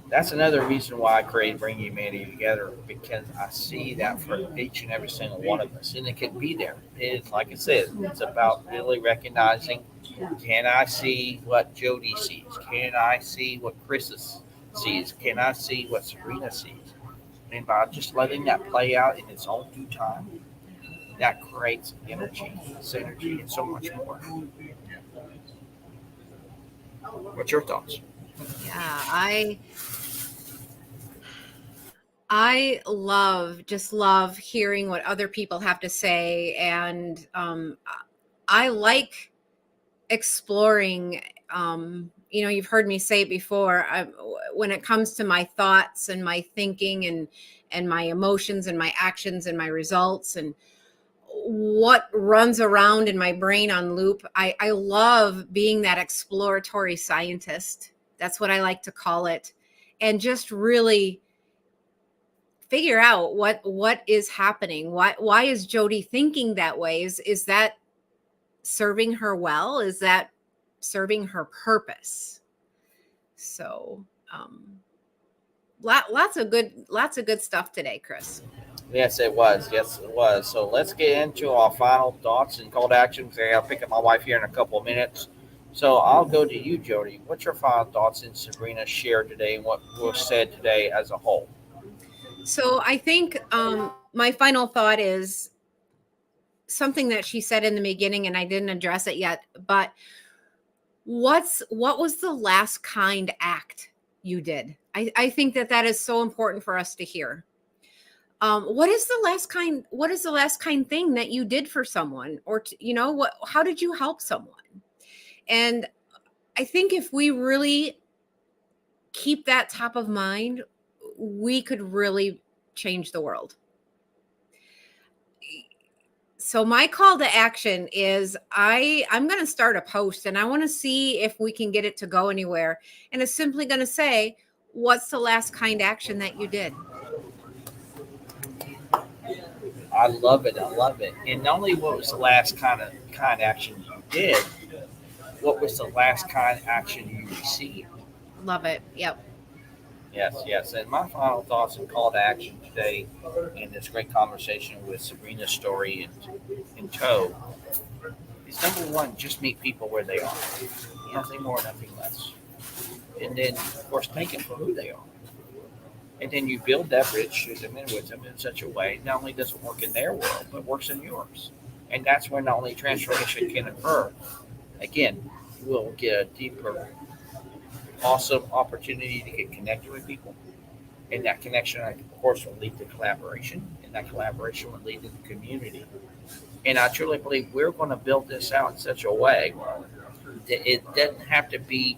that's another reason why I created Bring Humanity Together, because I see that for each and every single one of us, and it can be there. It's like I said, it's about really recognizing, can I see what Jody sees? Can I see what Chris sees? Can I see what Sabrina sees? And by just letting that play out in its own due time, that creates energy, synergy, and so much more. What's your thoughts? Yeah, I love hearing what other people have to say, and I like exploring. You've heard me say it before. When it comes to my thoughts and my thinking and my emotions and my actions and my results and what runs around in my brain on loop, I love being that exploratory scientist. That's what I like to call it, and just really figure out what is happening. Why is Jody thinking that way? Is that serving her well? Is that serving her purpose? So lots of good stuff today, Chris. Yes, it was. Yes, it was. So let's get into our final thoughts and call to action. I got to pick up my wife here in a couple of minutes. So I'll go to you, Jody. What's your final thoughts in Sabrina's share today and what was said today as a whole? So I think my final thought is something that she said in the beginning, and I didn't address it yet, but what was the last kind act you did? I think that is so important for us to hear. What is the last kind thing that you did for someone, or how did you help someone? And I think if we really keep that top of mind, we could really change the world. So my call to action is I'm going to start a post, and I want to see if we can get it to go anywhere. And it's simply going to say, what's the last kind action that you did? I love it. I love it. And not only what was the last kind action you did, what was the last kind action you received? Love it. Yep. Yes. And my final thoughts and call to action today in this great conversation with Sabrina's story in tow is number one, just meet people where they are. Nothing more, nothing less. And then, of course, thank them for who they are. And then you build that bridge to them and with them in such a way, not only does it work in their world, but works in yours. And that's where not only transformation can occur, again, we'll get a deeper, awesome opportunity to get connected with people. And that connection, of course, will lead to collaboration. And that collaboration will lead to the community. And I truly believe we're going to build this out in such a way that it doesn't have to be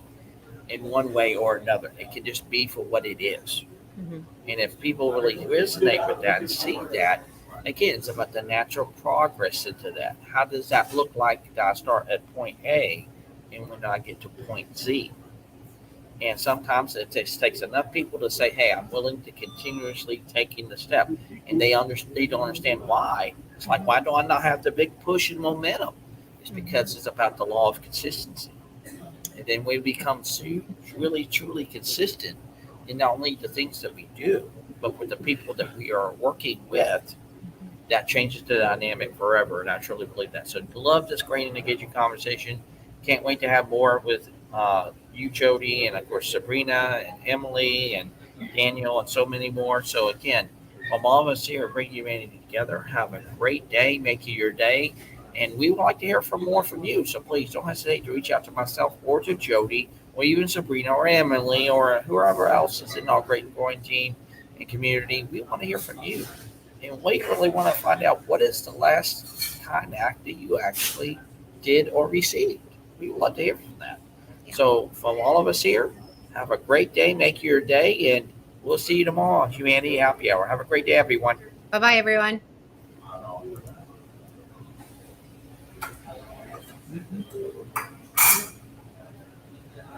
in one way or another. It can just be for what it is. Mm-hmm. And if people really resonate with that and see that, again, it's about the natural progress into that. How does that look like that I start at point A and when I get to point Z? And sometimes it just takes enough people to say, hey, I'm willing to continuously taking the step. And they don't understand why. It's like, why do I not have the big push and momentum? It's because it's about the law of consistency. And then we become really, truly consistent in not only the things that we do, but with the people that we are working with, that changes the dynamic forever. And I truly believe that. So love this great and engaging conversation. Can't wait to have more with you, Jody, and of course Sabrina and Emily and Daniel and so many more. So again, from all of us here, Bring Humanity Together, have a great day. Make it your day. And we would like to hear more from you. So please don't hesitate to reach out to myself or to Jody or even Sabrina or Emily or whoever else is in our great and growing team and community. We want to hear from you. And we really want to find out what is the last kind act that you actually did or received. We would love to hear from that. Yeah. So from all of us here, have a great day. Make your day. And we'll see you tomorrow on Humanity Happy Hour. Have a great day, everyone. Bye-bye, everyone.